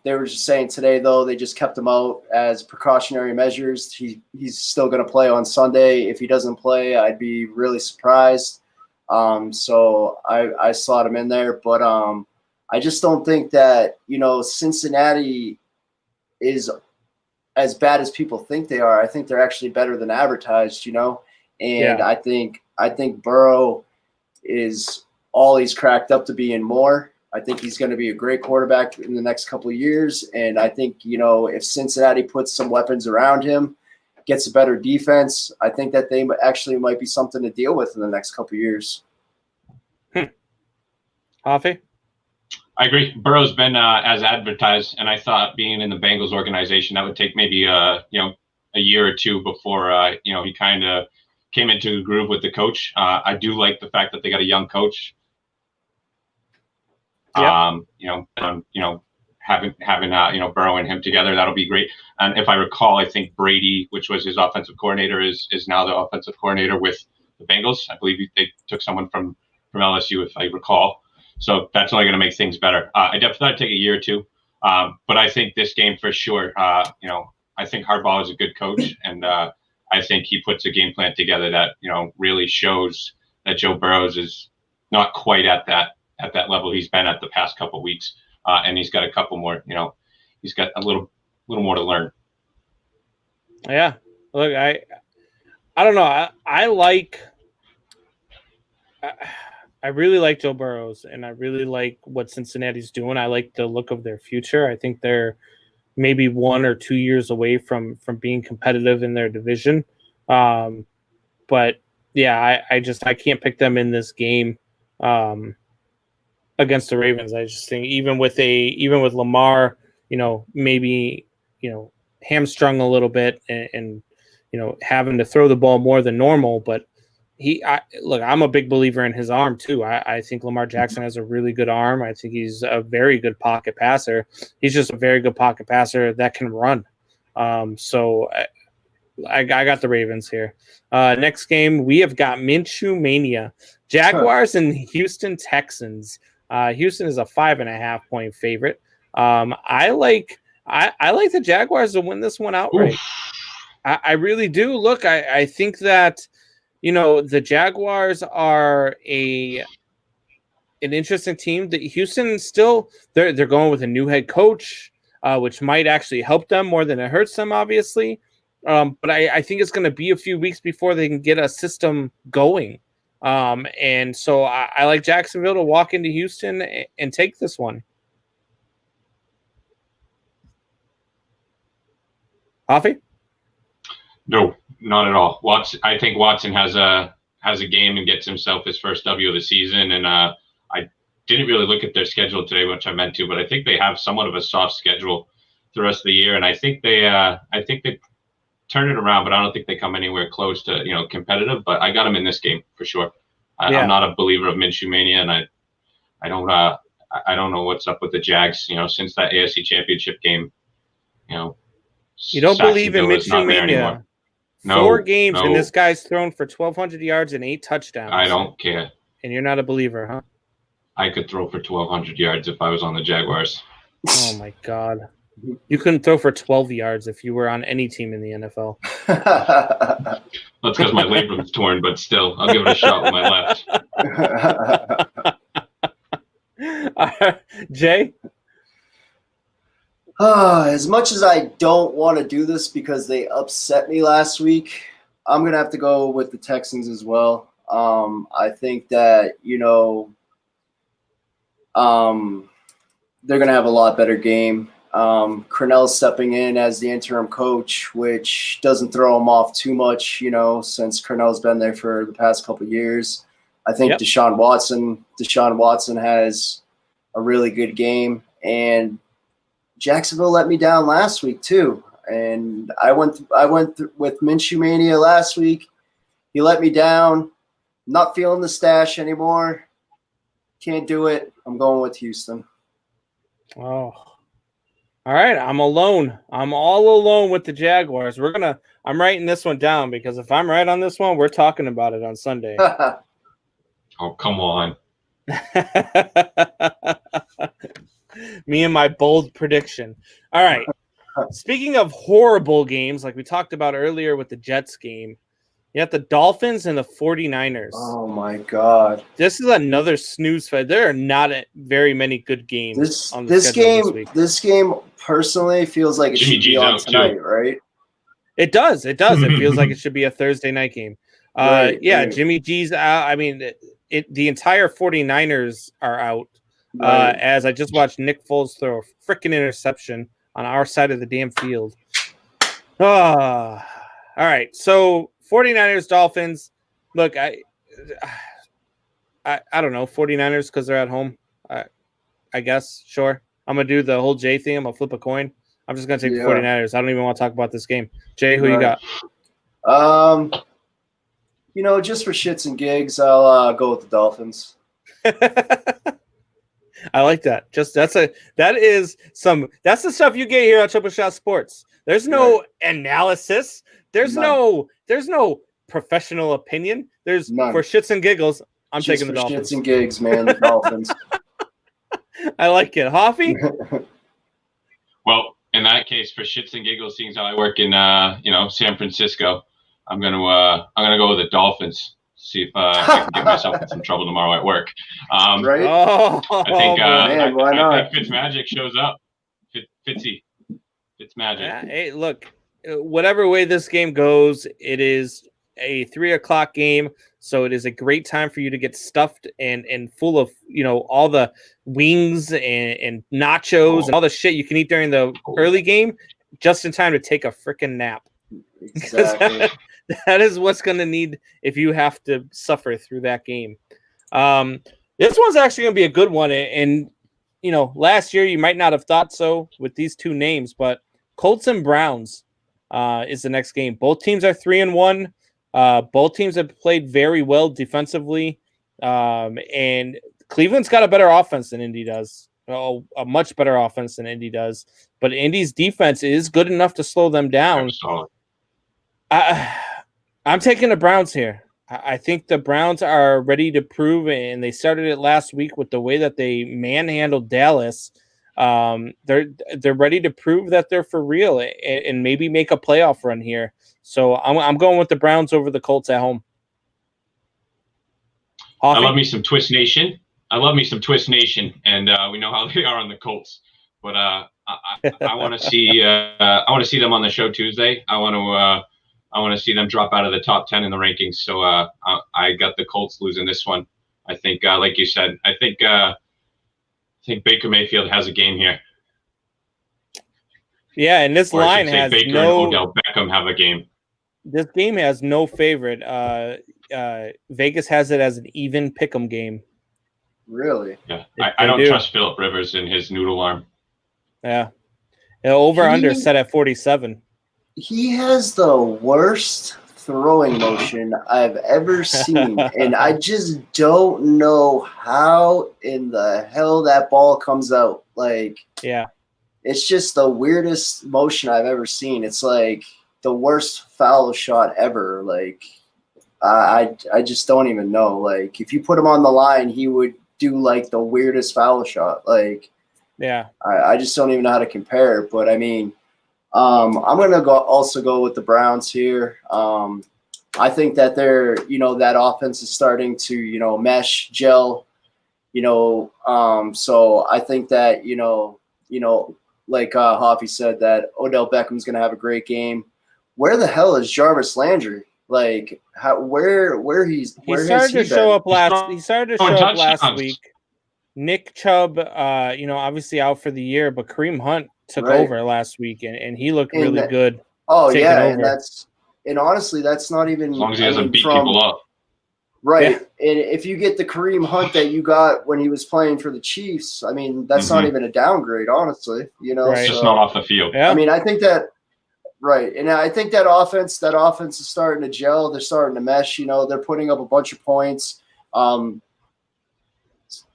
They were just saying today, though, they just kept him out as precautionary measures. He's still going to play on Sunday. If he doesn't play, I'd be really surprised. So I slot him in there. But I just don't think that, Cincinnati is as bad as people think they are. I think they're actually better than advertised, And yeah. I think Burrow is all he's cracked up to be and more. I think he's going to be a great quarterback in the next couple of years. And I think, if Cincinnati puts some weapons around him, gets a better defense, I think that they actually might be something to deal with in the next couple of years. Hoffy? I agree. Burrow's been as advertised, and I thought being in the Bengals organization, that would take maybe, a year or two before, he kind of came into the groove with the coach. I do like the fact that they got a young coach. Yep. Having Burrow and him together, that'll be great. And if I recall, I think Brady, which was his offensive coordinator, is now the offensive coordinator with the Bengals. I believe they took someone from LSU, if I recall. So that's only going to make things better. I definitely take a year or two, but I think this game for sure. I think Harbaugh is a good coach, and I think he puts a game plan together that really shows that Joe Burrows is not quite at that level he's been at the past couple of weeks, and he's got a couple more. He's got a little more to learn. Yeah, look, I don't know. I really like Joe Burrows, and I really like what Cincinnati's doing. I like the look of their future. I think they're maybe 1 or 2 years away from being competitive in their division. But yeah, I can't pick them in this game against the Ravens. I just think even with Lamar, maybe hamstrung a little bit and having to throw the ball more than normal, but I'm a big believer in his arm too. I think Lamar Jackson has a really good arm. I think he's a very good pocket passer. He's just a very good pocket passer that can run. So I got the Ravens here. Next game, we have got Minshew Mania. Jaguars and Houston Texans. Houston is a 5.5 point favorite. I like the Jaguars to win this one outright. I really do. Look, I think that the Jaguars are an interesting team. That Houston still they're going with a new head coach, which might actually help them more than it hurts them, obviously. But I think it's going to be a few weeks before they can get a system going. And so I like Jacksonville to walk into Houston and take this one. Hoffy? No, not at all. I think Watson has a game and gets himself his first W of the season, and I didn't really look at their schedule today, which I meant to, but I think they have somewhat of a soft schedule the rest of the year, and I think they turn it around, but I don't think they come anywhere close to competitive. But I got them in this game for sure. I'm not a believer of Minshew mania, and I don't know what's up with the Jags. Since that AFC Championship game, you don't believe in Minshew mania. No, 4 games, and this guy's thrown for 1,200 yards and 8 touchdowns. I don't care. And you're not a believer, huh? I could throw for 1,200 yards if I was on the Jaguars. Oh, my God. You couldn't throw for 12 yards if you were on any team in the NFL. That's because my labrum's torn, but still, I'll give it a shot with my left. Jay? As much as I don't want to do this because they upset me last week, I'm going to have to go with the Texans as well. I think that, they're going to have a lot better game. Cornell's stepping in as the interim coach, which doesn't throw him off too much, since Cornell's been there for the past couple of years. I think Deshaun Watson has a really good game, and Jacksonville let me down last week too. And I went with Minshew mania last week. He let me down. Not feeling the stash anymore. Can't do it. I'm going with Houston. Oh, all right. I'm alone. I'm all alone with the Jaguars. I'm writing this one down because if I'm right on this one, we're talking about it on Sunday. Oh, come on. Me and my bold prediction. All right. Speaking of horrible games, like we talked about earlier with the Jets game, you have the Dolphins and the 49ers. Oh, my God. This is another snooze fest. There are not very many good games on the schedule this week. This game personally feels like it should be on tonight, right? It does. It feels like it should be a Thursday night game. Right. Jimmy G's out. I mean, the entire 49ers are out. Right. As I just watched Nick Foles throw a freaking interception on our side of the damn field. All right. So 49ers, Dolphins. Look, I don't know. 49ers because they're at home. I guess. Sure. I'm going to do the whole Jay thing. I'm going to flip a coin. I'm just going to take the 49ers. I don't even want to talk about this game. Jay, who you got? Just for shits and gigs, I'll go with the Dolphins. I like that. That's the stuff you get here on Triple Shot Sports. There's no analysis. There's no professional opinion. There's none. For shits and giggles, I'm taking the Dolphins. Shits and gigs, man, the Dolphins. I like it. Hoffy? Well, in that case, for shits and giggles, seeing as how I work in San Francisco, I'm gonna go with the Dolphins. See if I can get myself in some trouble tomorrow at work. Right? I think why not? I think Fitzmagic shows up. Fitzmagic. Hey, look, whatever way this game goes, it is a 3:00 game, so it is a great time for you to get stuffed and full of all the wings and nachos and all the shit you can eat during the early game, just in time to take a freaking nap. Exactly. That is what's going to need if you have to suffer through that game. This one's actually going to be a good one. And, last year you might not have thought so with these two names, but Colts and Browns is the next game. Both teams are 3-1. Both teams have played very well defensively. And Cleveland's got a better offense than Indy does. A much better offense than Indy does. But Indy's defense is good enough to slow them down. I'm taking the Browns here. I think the Browns are ready to prove, and they started it last week with the way that they manhandled Dallas. They're ready to prove that they're for real and maybe make a playoff run here. So I'm going with the Browns over the Colts at home. Hoffy? I love me some Twist Nation, and we know how they are on the Colts. But I want to see them on the show Tuesday. I want to see them drop out of the top 10 in the rankings. So I got the Colts losing this one. I think, like you said, I think Baker Mayfield has a game here. Yeah, and this line has Baker no. and Odell Beckham have a game. This game has no favorite. Vegas has it as an even pick'em game. Really? Yeah, They I don't do. trust Phillip Rivers and his noodle arm. Yeah. Over under set at 47. He has the worst throwing motion I've ever seen, and I just don't know how in the hell that ball comes out. Like, Yeah. it's just the weirdest motion I've ever seen. It's like the worst foul shot ever. Like, I just don't even know. Like, if you put him on the line, he would do like the weirdest foul shot. Like, Yeah. I just don't even know how to compare. But I mean, I'm gonna also go with the Browns here. I think that that offense is starting to, mesh, gel, so I think that, like Hoffy said, that Odell Beckham's gonna have a great game. Where the hell is Jarvis Landry? Like, where He started to show up last. He started to show up last touchdowns. week. Nick Chubb, obviously out for the year, but Kareem Hunt took Right. over last week, and he looked really good. Oh taking yeah, over. and honestly, that's not even As long as he doesn't beat people up. Right. Yeah. And if you get the Kareem Hunt that you got when he was playing for the Chiefs, I mean, that's not even a downgrade, honestly. Right. It's just not off the field. Yeah. I mean, I think that right. And I think that offense is starting to gel. They're starting to mesh, they're putting up a bunch of points.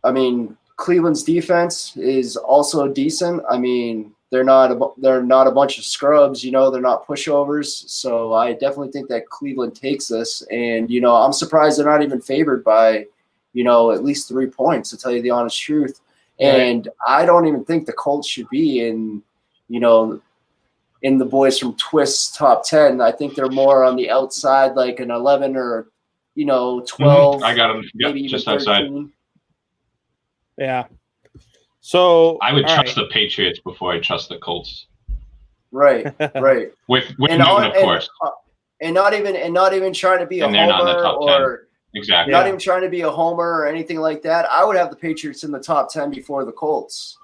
I mean, Cleveland's defense is also decent. I mean, they're not a bunch of scrubs, they're not pushovers. So I definitely think that Cleveland takes this. And, I'm surprised they're not even favored by, at least 3 points, to tell you the honest truth. And I don't even think the Colts should be in the boys from Twist's top 10. I think they're more on the outside, like an 11 or, 12. I got them maybe just even outside. 13. Yeah. So I would trust right. the Patriots before I trust the Colts. Right. With And Newton, of course. And not even trying to be a And they're not in the homer top 10. or Exactly. not even trying to be a homer or anything like that. I would have the Patriots in the top 10 before the Colts.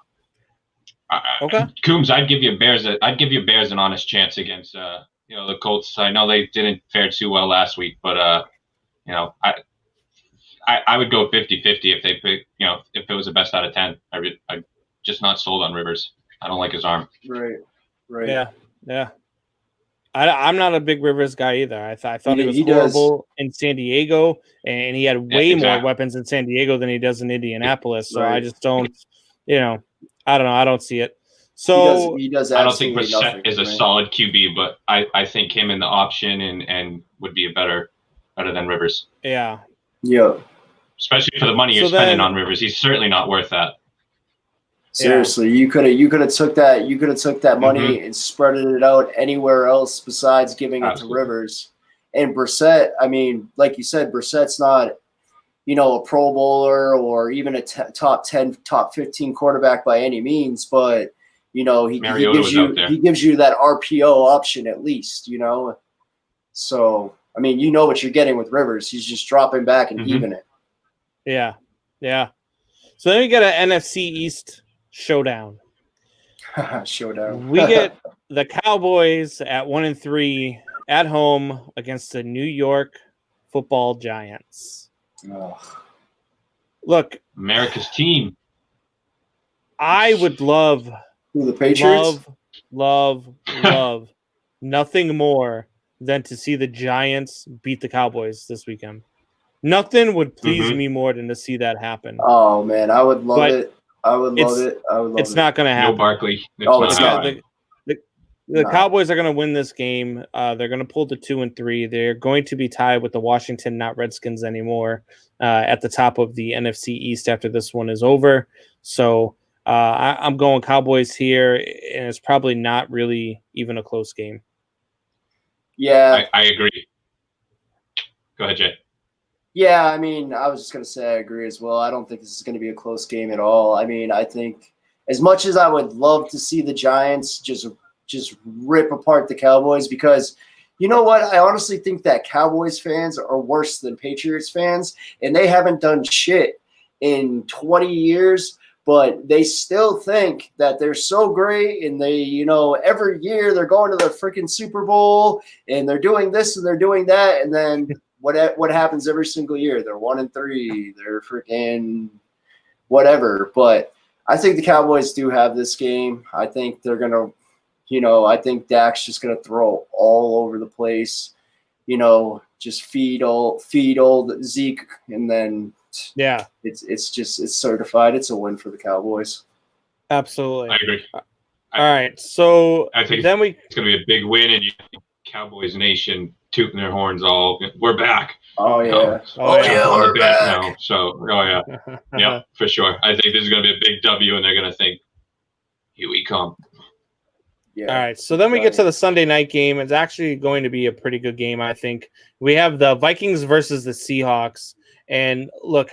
Okay. Coombs, I'd give you Bears an honest chance against the Colts. I know they didn't fare too well last week, but I would go 50-50 if they pick, if it was a best out of 10. I'm just not sold on Rivers. I don't like his arm. Right. Yeah. I'm not a big Rivers guy either. I thought he was he horrible in San Diego, and he had way exactly. more weapons in San Diego than he does in Indianapolis. So Right. I just don't, I don't know. I don't see it. So he does I don't think absolutely Brissett is a solid QB, but I think him in the option and would be better than Rivers. Yeah. Yeah. Especially for the money you're spending on Rivers. He's certainly not worth that. Seriously, you could have took that money and spread it out anywhere else besides giving it to Rivers. And Brissett, I mean, like you said, Brissett's not, a Pro Bowler or even a top 10, top 15 quarterback by any means, but he gives you that RPO option at least, So I mean, what you're getting with Rivers. He's just dropping back and heaving it. Yeah. So then we get an NFC East showdown. Showdown. We get the Cowboys at 1-3 at home against the New York Football Giants. Look, America's team. I would love the Patriots. Love nothing more than to see the Giants beat the Cowboys this weekend. Nothing would please me more than to see that happen. Oh man, I would love it. It's not going to happen. No Barkley. It's not. The Cowboys are going to win this game. They're going to pull to 2-3. They're going to be tied with the Washington, not Redskins anymore, at the top of the NFC East after this one is over. So I'm going Cowboys here, and it's probably not really even a close game. Yeah, I agree. Go ahead, Jay. Yeah, I mean, I was just going to say I agree as well. I don't think this is going to be a close game at all. I mean, I think as much as I would love to see the Giants just rip apart the Cowboys, because you know what? I honestly think that Cowboys fans are worse than Patriots fans, and they haven't done shit in 20 years, but they still think that they're so great, and they, every year they're going to the freaking Super Bowl, and they're doing this and they're doing that, and then what happens every single year? They're 1-3. They're freaking whatever. But I think the Cowboys do have this game. I think they're going to, I think Dak's just going to throw all over the place, just feed old Zeke, and then it's certified. It's a win for the Cowboys. Absolutely. I agree. All right. So I think then it's going to be a big win, and Cowboys Nation tooting their horns we're back. Oh, yeah. We're back now. So, yeah, for sure. I think this is going to be a big W, and they're going to think, here we come. Yeah. All right. So then we get to the Sunday night game. It's actually going to be a pretty good game, I think. We have the Vikings versus the Seahawks. And look,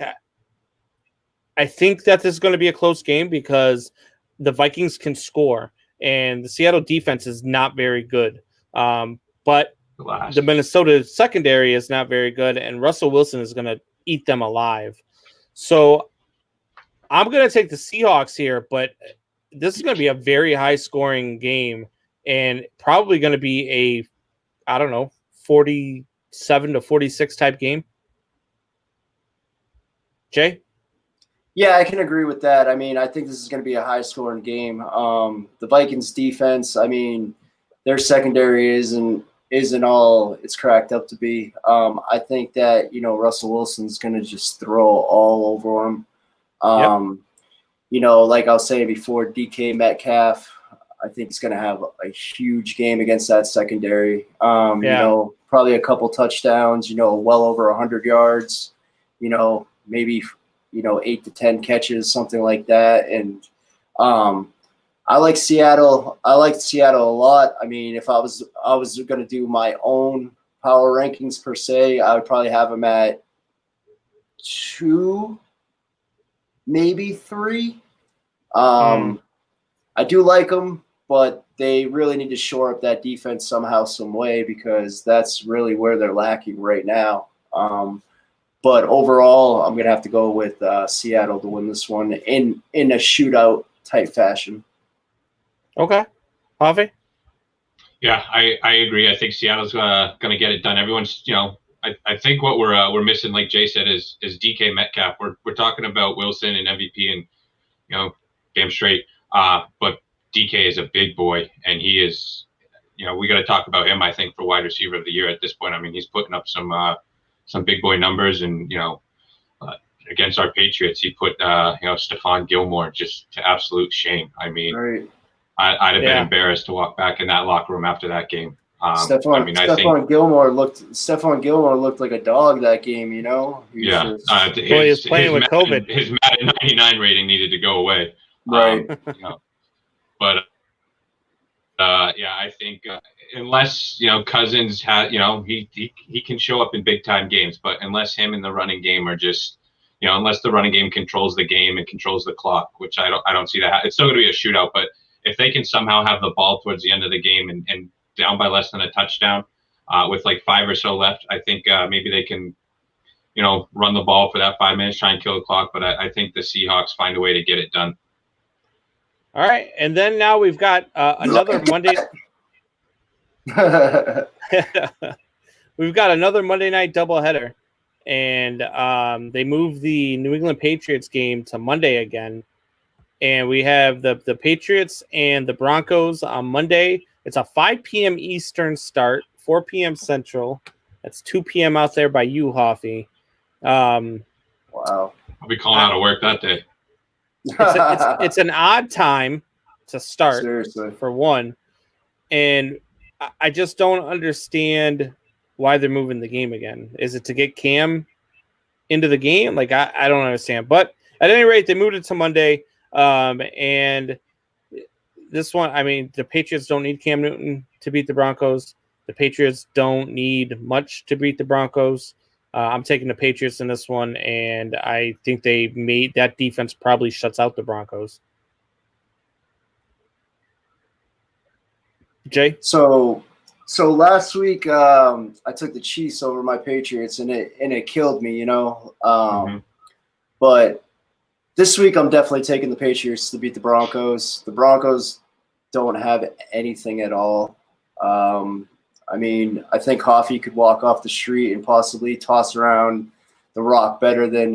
I think that this is going to be a close game because the Vikings can score, and the Seattle defense is not very good. But the Minnesota secondary is not very good, and Russell Wilson is going to eat them alive. So I'm going to take the Seahawks here, but this is going to be a very high-scoring game and probably going to be a, 47-46 type game. Jay? Yeah, I can agree with that. I mean, I think this is going to be a high-scoring game. The Vikings defense, I mean, their secondary isn't all it's cracked up to be. I think that, Russell Wilson's going to just throw all over him. Like I was saying before, DK Metcalf, I think he's going to have a huge game against that secondary. Probably a couple touchdowns, well over 100 yards, maybe, 8 to 10 catches, something like that. And I like Seattle. I like Seattle a lot. I mean, if I was going to do my own power rankings per se, I would probably have them at 2, maybe 3. I do like them, but they really need to shore up that defense somehow, some way, because that's really where they're lacking right now. But overall, I'm going to have to go with Seattle to win this one in a shootout type fashion. Okay. Javi? Yeah, I agree. I think Seattle's going to get it done. Everyone's, I think what we're missing, like Jay said, is DK Metcalf. We're talking about Wilson and MVP and, damn straight. But DK is a big boy, and he is, we got to talk about him, I think, for wide receiver of the year at this point. I mean, he's putting up some big boy numbers, and, against our Patriots, he put, Stephon Gilmore just to absolute shame. I mean, Right. I'd have been embarrassed to walk back in that locker room after that game. Stephon Gilmore looked like a dog that game, He was playing with COVID. His Madden 99 rating needed to go away. Right. But I think unless Cousins had, he can show up in big time games, but unless him and the running game are just, unless the running game controls the game and controls the clock, which I don't see that. It's still going to be a shootout, but if they can somehow have the ball towards the end of the game and down by less than a touchdown, with like 5 or so left, I think maybe they can, run the ball for that 5 minutes, try and kill the clock. But I think the Seahawks find a way to get it done. All right, and then now we've got another Monday. We've got another Monday night doubleheader, and they moved the New England Patriots game to Monday again. And we have the Patriots and the Broncos on Monday. It's a 5 p.m. Eastern start, 4 p.m. Central. That's 2 p.m. out there by you, Hoffy. Wow. I'll be calling out of work that day. It's an odd time to start. Seriously. For one. And I just don't understand why they're moving the game again. Is it to get Cam into the game? Like, I don't understand. But at any rate, they moved it to Monday. And this one, I mean, the Patriots don't need Cam Newton to beat the Broncos. The Patriots don't need much to beat the Broncos. I'm taking the Patriots in this one, and I think they made that defense probably shuts out the Broncos. Jay? So last week I took the Chiefs over my Patriots, and it killed me, But this week I'm definitely taking the Patriots to beat the Broncos. The Broncos don't have anything at all. I mean, I think Hoffy could walk off the street and possibly toss around the rock better than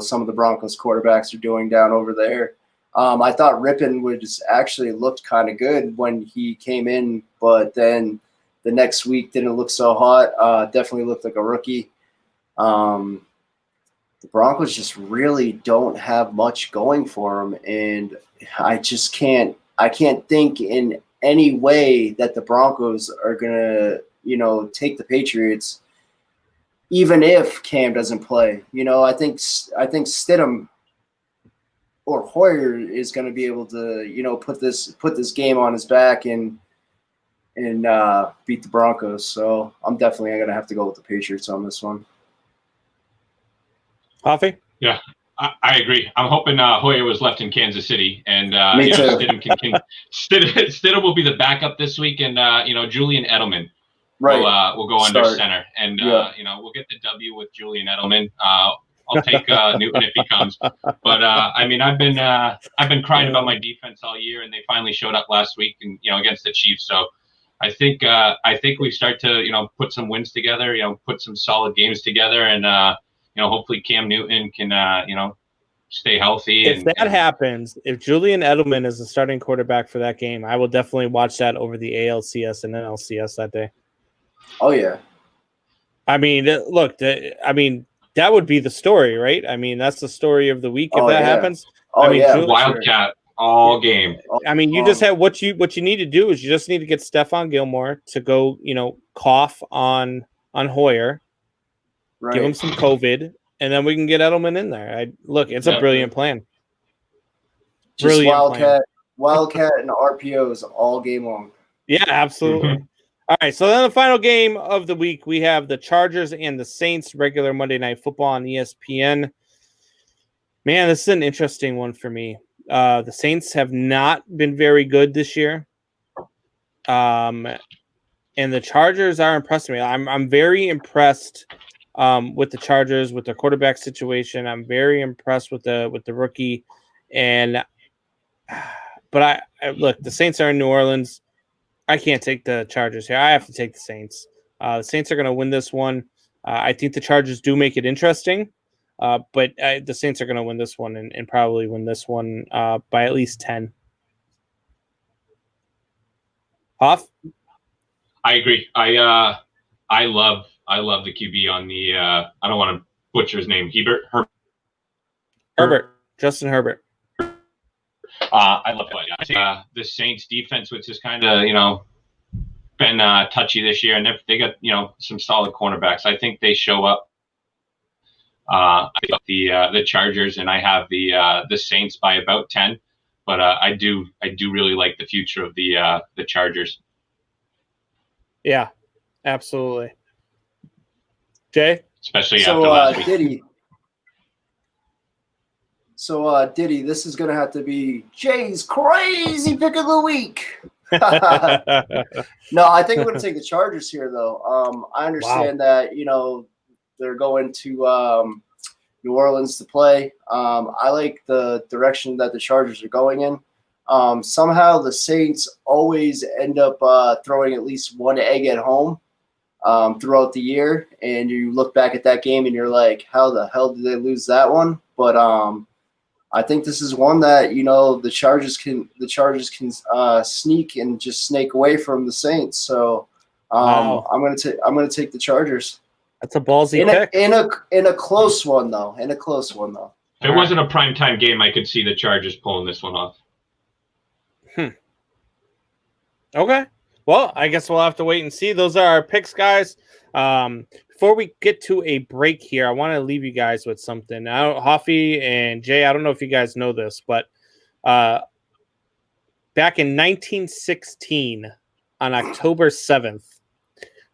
some of the Broncos quarterbacks are doing down over there. I thought Rippon actually looked kind of good when he came in, but then the next week didn't look so hot. Definitely looked like a rookie. The Broncos just really don't have much going for them, and I just can't think in any way that the Broncos are gonna, take the Patriots, even if Cam doesn't play. I think Stidham or Hoyer is going to be able to, put this game on his back and beat the Broncos. So I'm definitely going to have to go with the Patriots on this one. Coffee? Yeah, I agree. I'm hoping Hoyer was left in Kansas City, and Me too. Stidham will be the backup this week, and Julian Edelman will go under center, and we'll get the W with Julian Edelman. I'll take Newton if he comes, but I've been crying about my defense all year, and they finally showed up last week, and against the Chiefs. So I think we start to put some wins together, put some solid games together, and hopefully Cam Newton can stay healthy. If that happens, if Julian Edelman is the starting quarterback for that game, I will definitely watch that over the ALCS and NLCS that day. Oh yeah. That would be the story, right? That's the story of the week if that happens. Wildcat all game. You just have what you need to do is you just need to get Stephon Gilmore to go, cough on Hoyer, give him some COVID, and then we can get Edelman in there. It's a brilliant plan. Just Wildcat and RPOs all game long. Yeah, absolutely. Mm-hmm. All right, so then the final game of the week, we have the Chargers and the Saints, regular Monday Night Football on ESPN. Man, this is an interesting one for me. The Saints have not been very good this year. And the Chargers are impressing me. I'm very impressed with the Chargers, with their quarterback situation. I'm very impressed with the rookie. But I look, the Saints are in New Orleans. I can't take the Chargers here. I have to take the Saints. The Saints are going to win this one. I think the Chargers do make it interesting, but the Saints are going to win this one and probably win this one by at least 10. Hoff? I agree. I love the QB on the. I don't want to butcher his name. Herbert. Justin Herbert. I love it. The Saints defense, which is kind of, been touchy this year, and they got, some solid cornerbacks. I think they show up. I got the Chargers, and I have the Saints by about 10. But I do really like the future of the Chargers. Yeah, absolutely. Jay? Especially after last week. Diddy, this is going to have to be Jay's crazy pick of the week. No, I think I'm going to take the Chargers here, though. I understand that, they're going to New Orleans to play. I like the direction that the Chargers are going in. Somehow the Saints always end up throwing at least one egg at home throughout the year. And you look back at that game and you're like, how the hell did they lose that one? But I think this is one that the Chargers can sneak and just snake away from the Saints. So I'm gonna take the Chargers. That's a ballsy pick. In a close one though. If it wasn't a primetime game, I could see the Chargers pulling this one off. Okay. Well, I guess we'll have to wait and see. Those are our picks, guys. Before we get to a break here, I want to leave you guys with something. Now, Hoffy and Jay, I don't know if you guys know this, but back in 1916, on October 7th,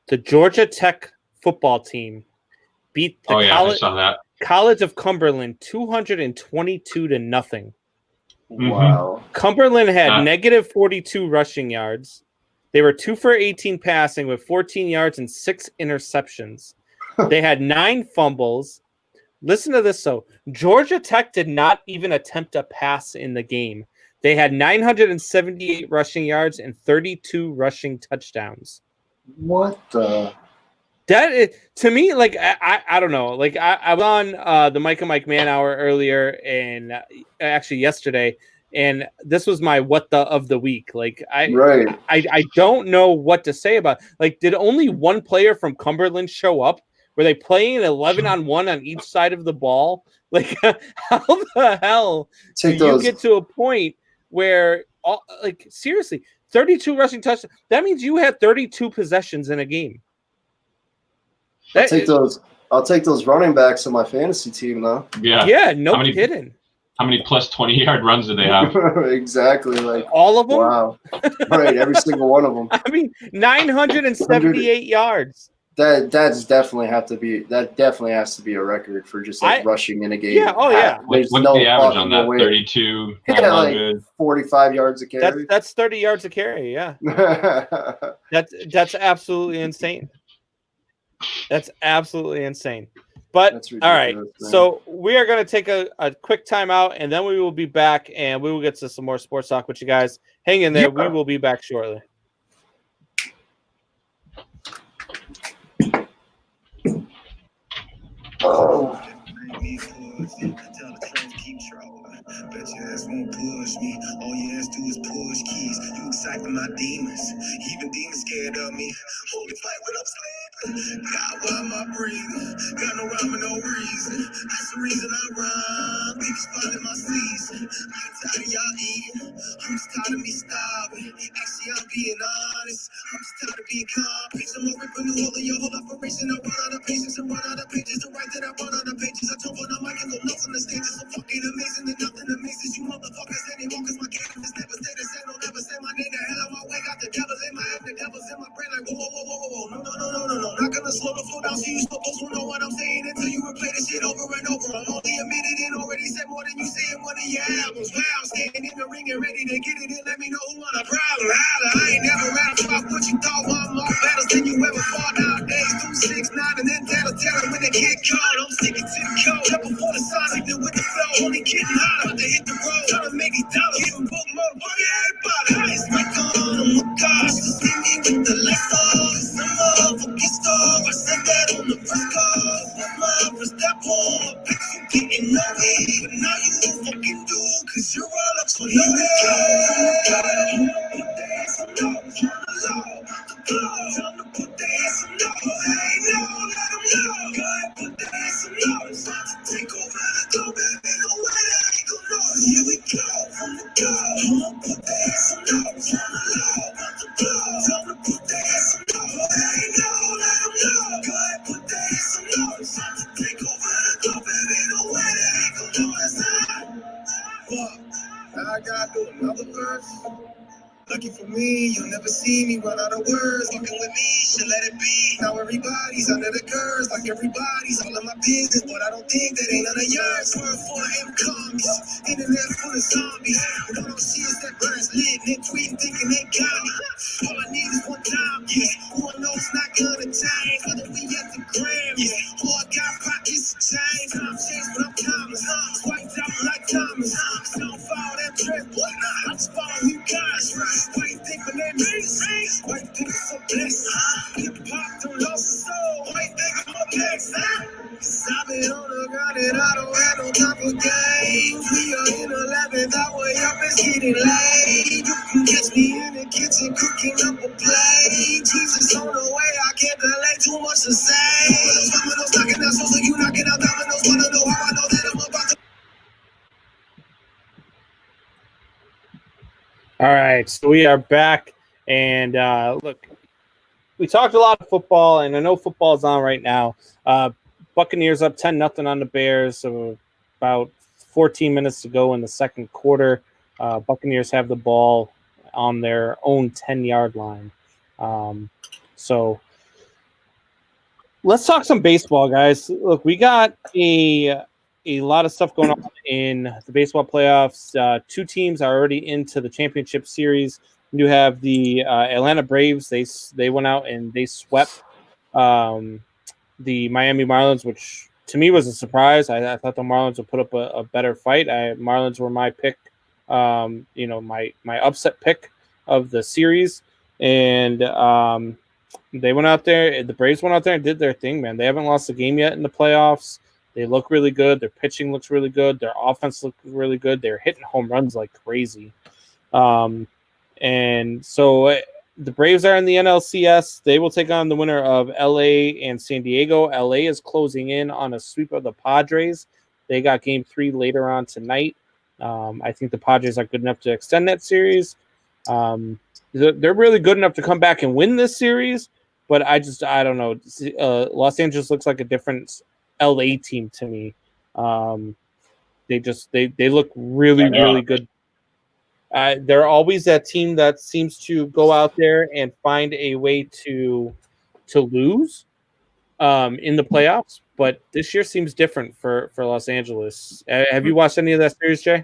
the Georgia Tech football team beat the College of Cumberland 222-0. Wow. Cumberland had negative 42 rushing yards. They were 2 for 18 passing with 14 yards and 6 interceptions. They had 9 fumbles. Listen to this, though. Georgia Tech did not even attempt a pass in the game. They had 978 rushing yards and 32 rushing touchdowns. What the? That is, to me, like I don't know. Like I was on the Mike and Mike Man Hour earlier, and actually yesterday, and this was my what the of the week. Like Right. I don't know what to say about. Like, did only one player from Cumberland show up? Were they playing 11-on-1 on each side of the ball? Like, how the hell do Take you those. get to a point where, like, seriously, 32 rushing touchdowns? That means you had 32 possessions in a game. I'll take those. I'll take those running backs on my fantasy team, though. Yeah, no kidding. How many plus 20-yard runs do they have? Exactly, like all of them. Wow, right, every single one of them. I mean, 978 yards. That definitely has to be a record for just like rushing in a game. Yeah, oh yeah. What's the average on that? 32. Yeah, like 45 yards a carry. That's 30 yards a carry. Yeah, that's absolutely insane. That's absolutely insane. But all right, man. So we are going to take a quick timeout, and then we will be back, and we will get to some more sports talk with you guys. Hang in there. Yeah. We will be back shortly. Oh. Bet your ass won't push me. All you ass do is push keys. You exciting my demons. Even demons scared of me. Holy fight when I'm sleeping. God, why am I breathing? Got no rhyme and no reason. That's the reason I rhyme. Niggas finding my season. I'm tired of y'all eating. I'm just tired of me starving. Actually, I'm being honest. I'm just tired of being complex. I'm over ripping the whole of your whole operation. I run out of patience and run out of pages to write that I run out of pages. I jump on the mic and go nuts on the stage. It's so fucking amazing that nothing amazes you motherfuckers anymore. Cause my game is never stay the same. Don't ever say my name. The hell out my way. Got the devils in my head. The devils in my brain. Like whoa, whoa, whoa, whoa, whoa. No. Not gonna slow the flow down so you supposed to know what I'm saying until you replay this shit over and over. I'm only admitted and already said more than you say in one of your albums. Wow, I'm standing in the ring and ready to get it in. Let me know who want a problem. Holla, I ain't never rap about what you thought. One more battles than you ever fought nowadays. 2, 6, 9, and then that'll when they get caught. I'm sticking to the code. Jump before the sun, signal with the flow. Only getting hot about to hit the road. Trying to make these dollars. Giving book more money, everybody. Highest mic on, oh my gosh. Just hit me with the lights off. Some motherfucking star. I said that on the first call. My first step on. My pics you getting no way. But now you fucking do. Cause you're all up for no way. Time to put the ass in the hey, no, let them know. Go ahead, put the ass in the take over the globe, baby, no way that ain't gon' know. Here we go, from the go. I'ma put the ass in the time to put the ass in the hey, no, let them know. Go ahead, put the ass in the take over the globe, baby, no way that ain't gon' know. That's how. Fuck, now I gotta do another verse. Lucky for me, you'll never see me run out of words. Fucking with me, should let it be. Now everybody's under the curse, like everybody's all of my business. But I don't think that ain't none of yours. Word for M commies, internet full of zombies. But all those shits that burns lit and tweeting thinking they got me. All I need is one time, yeah. Who I know it's not gonna change. Whether we at the gram, yeah. Or I got pockets of change. Time change, but I'm timeless. Swiped out like diamonds. Don't follow that trip, what? I just follow you guys, right? Why you think my name is? Why you think it's so blessed? Hip-hop don't lost soul. Why you think I'm a next? Cause I've been on the ground and I don't have no time for games. We are in 11th hour, y'all been getting late. You can catch me in the kitchen cooking up a plate. Jesus on the way, I can't delay, too much to say. Dominoes knocking out, so you knocking out dominoes. Wanna know how I know that I'm about to. All right, so we are back, and look, we talked a lot of football, and I know football is on right now. Buccaneers up 10-0 on the Bears, so about 14 minutes to go in the second quarter. Buccaneers have the ball on their own 10-yard line. So let's talk some baseball, guys. Look, we got a lot of stuff going on in the baseball playoffs. 2 teams are already into the championship series. You have the Atlanta Braves. They went out and they swept the Miami Marlins, which to me was a surprise. I thought the Marlins would put up a better fight. Marlins were my pick, my upset pick of the series. And They went out there. The Braves went out there and did their thing, man. They haven't lost a game yet in the playoffs. They look really good. Their pitching looks really good. Their offense looks really good. They're hitting home runs like crazy. And so the Braves are in the NLCS. They will take on the winner of LA and San Diego. LA is closing in on a sweep of the Padres. They got game 3 later on tonight. I think the Padres are good enough to extend that series. They're really good enough to come back and win this series, but I don't know. Los Angeles looks like a different LA team to me. They look really good. They're always that team that seems to go out there and find a way to lose in the playoffs. But this year seems different for Los Angeles. Have you watched any of that series, Jay?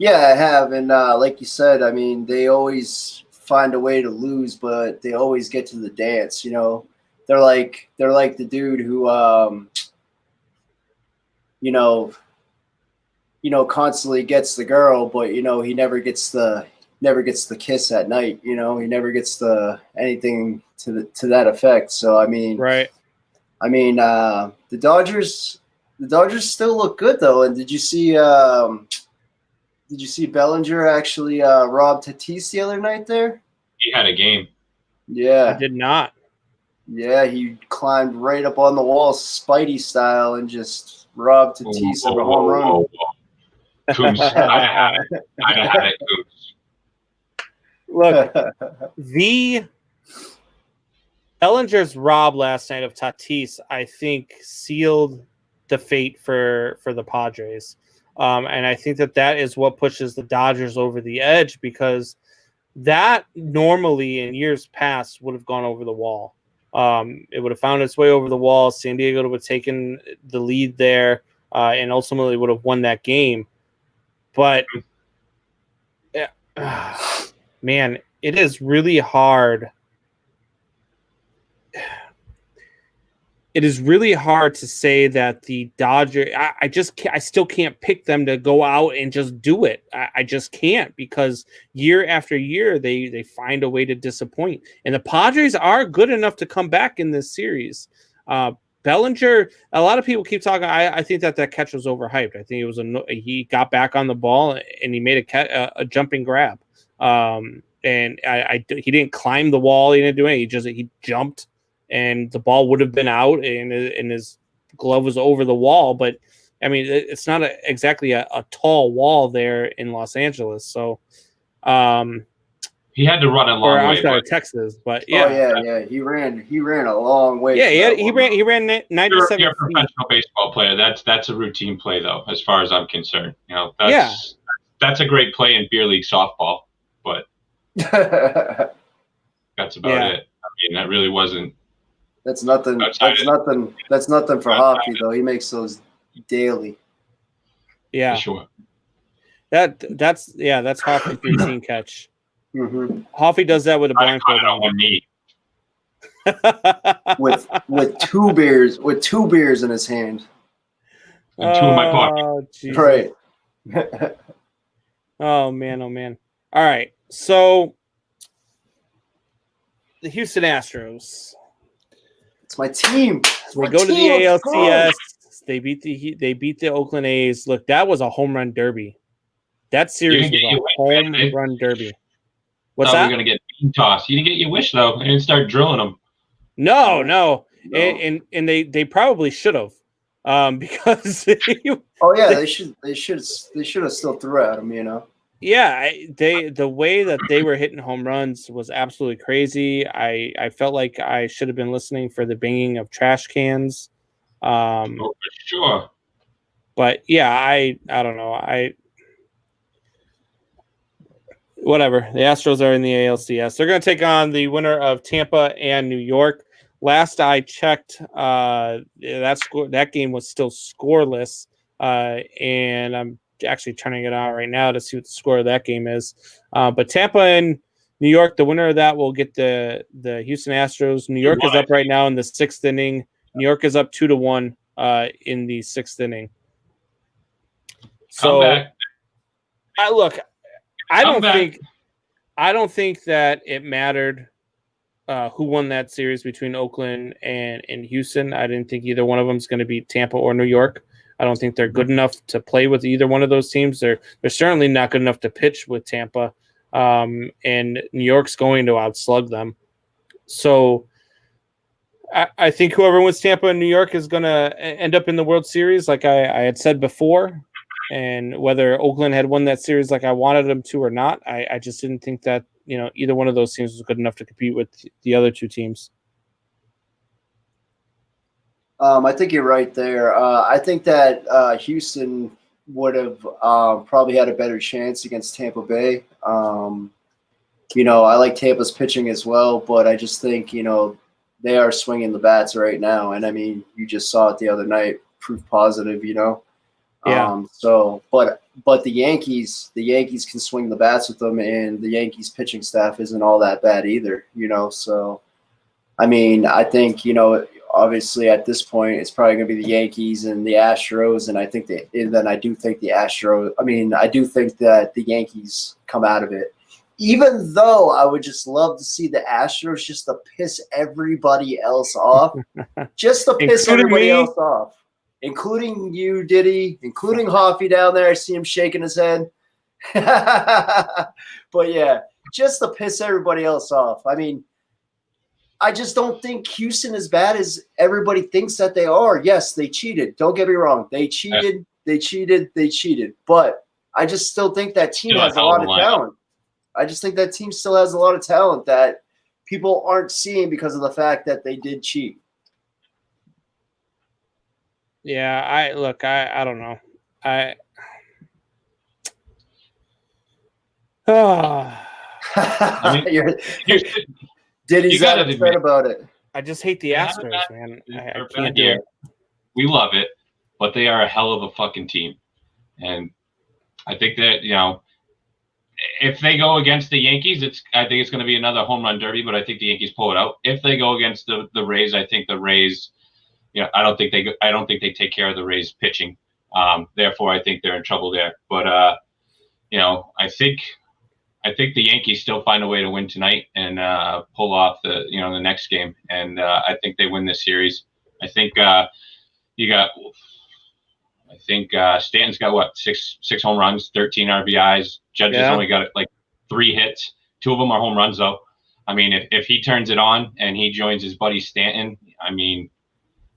Yeah, I have, and like you said, I mean, they always find a way to lose, but they always get to the dance. You know, they're like the dude who, constantly gets the girl, but he never gets the kiss at night. He never gets the anything to that effect. So I mean, right. I mean, the Dodgers still look good though. And did you see Bellinger actually rob Tatis the other night there? He had a game. Yeah. I did not. Yeah, he climbed right up on the wall, Spidey style, and just robbed Tatis of a home run. Coombs. I had it, Coombs. Look, the Bellinger's rob last night of Tatis, I think, sealed the fate for the Padres. And I think that is what pushes the Dodgers over the edge, because that normally in years past would have gone over the wall. It would have found its way over the wall. San Diego would have taken the lead there and ultimately would have won that game. But, man, it is really hard. It is really hard to say that the Dodgers. I still can't pick them to go out and just do it. I just can't, because year after year they find a way to disappoint, and the Padres are good enough to come back in this series. Bellinger, a lot of people keep talking. I think that catch was overhyped. I think it was he got back on the ball and he made a jumping grab. And he didn't climb the wall. He didn't do anything. He jumped. And the ball would have been out, and his glove was over the wall. But, I mean, it's not exactly a tall wall there in Los Angeles. So he had to run a long way. Outside of Texas, but yeah. Oh, yeah. He ran a long way. Yeah, he ran 97 You're a professional baseball player. That's a routine play, though, as far as I'm concerned. That's a great play in beer league softball, but that's about it. I mean, that really wasn't. That's nothing. That's nothing for hockey, though. He makes those daily. Yeah, for sure. That's Hoffman's routine catch. Mm-hmm. Hoffy does that with a blindfold on one knee. with two beers in his hand. And 2 in my pocket. Jesus. Right. Oh man. All right. So the Houston Astros. It's my team. They go to the ALCS. They beat the Oakland A's. Look, that was a home run derby. That series was a home run derby. What's that? We're gonna get bean tossed. You didn't get your wish though, and didn't start drilling them. No. And they probably should have, because. They should have still threw at him. Yeah, the way that they were hitting home runs was absolutely crazy. I felt like I should have been listening for the banging of trash cans. For sure. But yeah, I don't know. Whatever. The Astros are in the ALCS. They're going to take on the winner of Tampa and New York. Last I checked, that game was still scoreless, and I'm actually turning it on right now to see what the score of that game is. But Tampa and New York, the winner of that will get the Houston Astros. New York is up right now in the 6th inning. New York is up 2-1 in the 6th inning. So I don't think that it mattered who won that series between Oakland and Houston. I didn't think either one of them is going to beat Tampa or New York. I don't think they're good enough to play with either one of those teams. They're certainly not good enough to pitch with Tampa, and New York's going to outslug them. So I think whoever wins Tampa and New York is going to end up in the World Series, like I had said before. And whether Oakland had won that series like I wanted them to or not, I just didn't think that either one of those teams was good enough to compete with the other two teams. I think you're right there. I think that Houston would have probably had a better chance against Tampa Bay. I like Tampa's pitching as well, but I just think, they are swinging the bats right now. And, I mean, you just saw it the other night, proof positive, Yeah. But the Yankees can swing the bats with them, and the Yankees pitching staff isn't all that bad either, So, I mean, I think, obviously at this point it's probably going to be the Yankees and the Astros, and I do think that the Yankees come out of it. Even though I would just love to see the Astros just to piss everybody else off, including you, Diddy, including Hoffy down there. I see him shaking his head. But yeah, just to piss everybody else off. I mean, I just don't think Houston is bad as everybody thinks that they are. Yes, they cheated. Don't get me wrong. They cheated. But I just still think that team has a lot of talent. I just think that team still has a lot of talent that people aren't seeing because of the fact that they did cheat. Yeah, I don't know. Diddy's not upset about it. I just hate the Astros, man. I can't do it. We love it, but they are a hell of a fucking team. And I think that, if they go against the Yankees, I think it's going to be another home run derby, but I think the Yankees pull it out. If they go against the Rays, I think the Rays, I don't think they take care of the Rays pitching. Therefore, I think they're in trouble there. But I think the Yankees still find a way to win tonight and pull off the next game, and I think they win this series. I think Stanton's got six home runs, 13 RBIs. Judge has only got like 3 hits. 2 of them are home runs though. I mean, if he turns it on and he joins his buddy Stanton, I mean,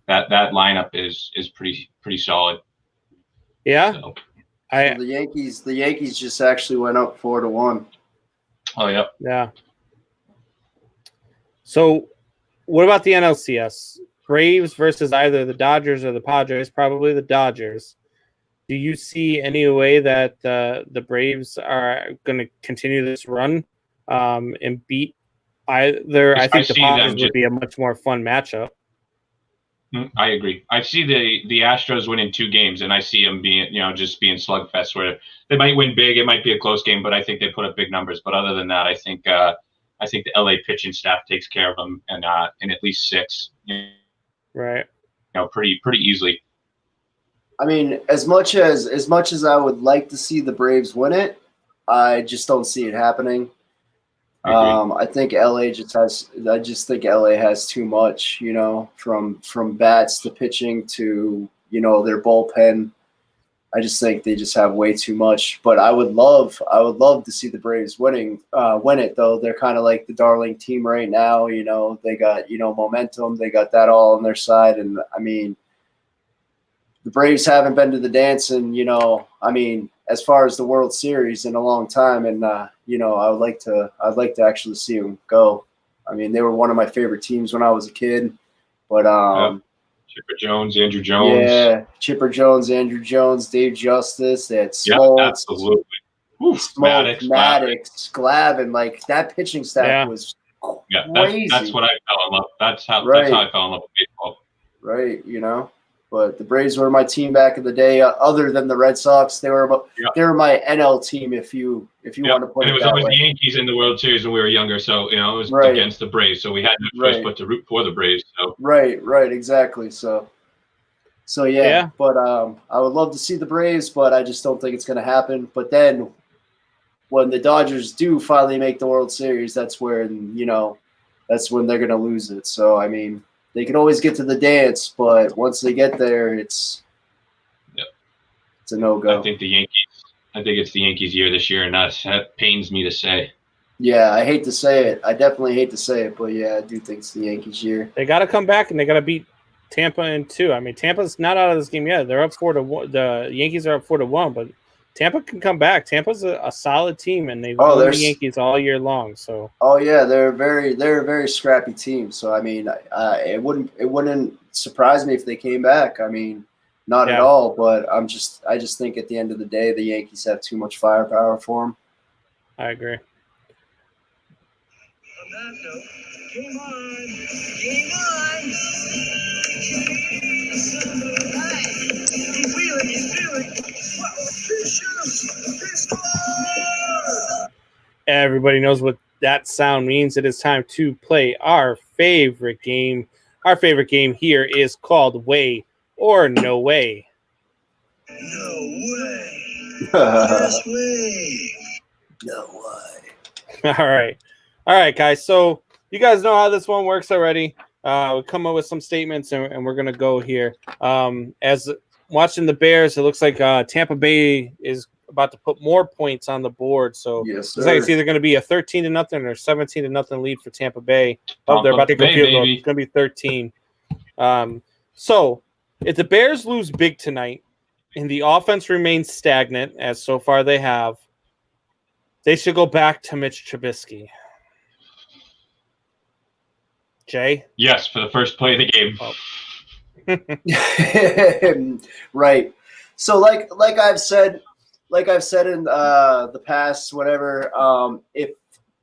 that lineup is pretty solid. Yeah. So. The Yankees just actually went up 4-1. Oh yeah. Yeah. So, what about the NLCS? Braves versus either the Dodgers or the Padres. Probably the Dodgers. Do you see any way that the Braves are going to continue this run and beat either? I think the Padres would be a much more fun matchup. I agree. I see the Astros winning 2 games, and I see them being, just being slugfest where they might win big. It might be a close game, but I think they put up big numbers. But other than that, I think the LA pitching staff takes care of them in at least 6. Right. Pretty easily. I mean, as much as I would like to see the Braves win it, I just don't see it happening. I think LA has too much, from bats to pitching to, their bullpen. I just think they just have way too much. But I would love to see the Braves win it though. They're kind of like the darling team right now. They got, momentum. They got that all on their side. And I mean, the Braves haven't been to the dance and, as far as the World Series in a long time. And, I'd like to actually see them go. I mean, they were one of my favorite teams when I was a kid, but, Chipper Jones, Andrew Jones. Yeah, Chipper Jones, Andrew Jones, Dave Justice. They had Smoltz. Yeah, absolutely. Maddox, Glavine. Like, that pitching staff was crazy. That's what I fell in love. That's how I fell in love with baseball. Right, But the Braves were my team back in the day. Other than the Red Sox, they were my NL team. If you want to put it that way. It was always the Yankees in the World Series when we were younger, so it was against the Braves. So we had no choice but to root for the Braves. So right, exactly. So yeah. But I would love to see the Braves, but I just don't think it's going to happen. But then when the Dodgers do finally make the World Series, that's when that's when they're going to lose it. So, I mean, they can always get to the dance, but once they get there, it's a no-go. I think it's the Yankees' year this year, and that pains me to say. Yeah, I hate to say it. I definitely hate to say it, but yeah, I do think it's the Yankees' year. They got to come back and they got to beat Tampa in 2. I mean, Tampa's not out of this game yet. They're up 4-1. The Yankees are up 4-1, but Tampa can come back. Tampa's a solid team, and they've won the Yankees all year long. So. Oh yeah, they're a very scrappy team. So I mean, it wouldn't surprise me if they came back. I mean, not at all. But I just think at the end of the day, the Yankees have too much firepower for them. I agree. On that note, game on, game on. You feel it, you feel it. Everybody knows what that sound means. It is time to play our favorite game. Our favorite game here is called Way or No Way. No way. Yes way. No way. All right, guys. So you guys know how this one works already. We come up with some statements, and we're gonna go here. As watching the Bears, it looks like Tampa Bay is about to put more points on the board. So yes, it's like it's either going to be a 13-0 or 17-0 lead for Tampa Bay. Oh, they're about to go field goal. It's going to be 13. So if the Bears lose big tonight and the offense remains stagnant, as so far they have, they should go back to Mitch Trubisky. Jay? Yes, for the first play of the game. Right. So like I've said in the past, whatever, if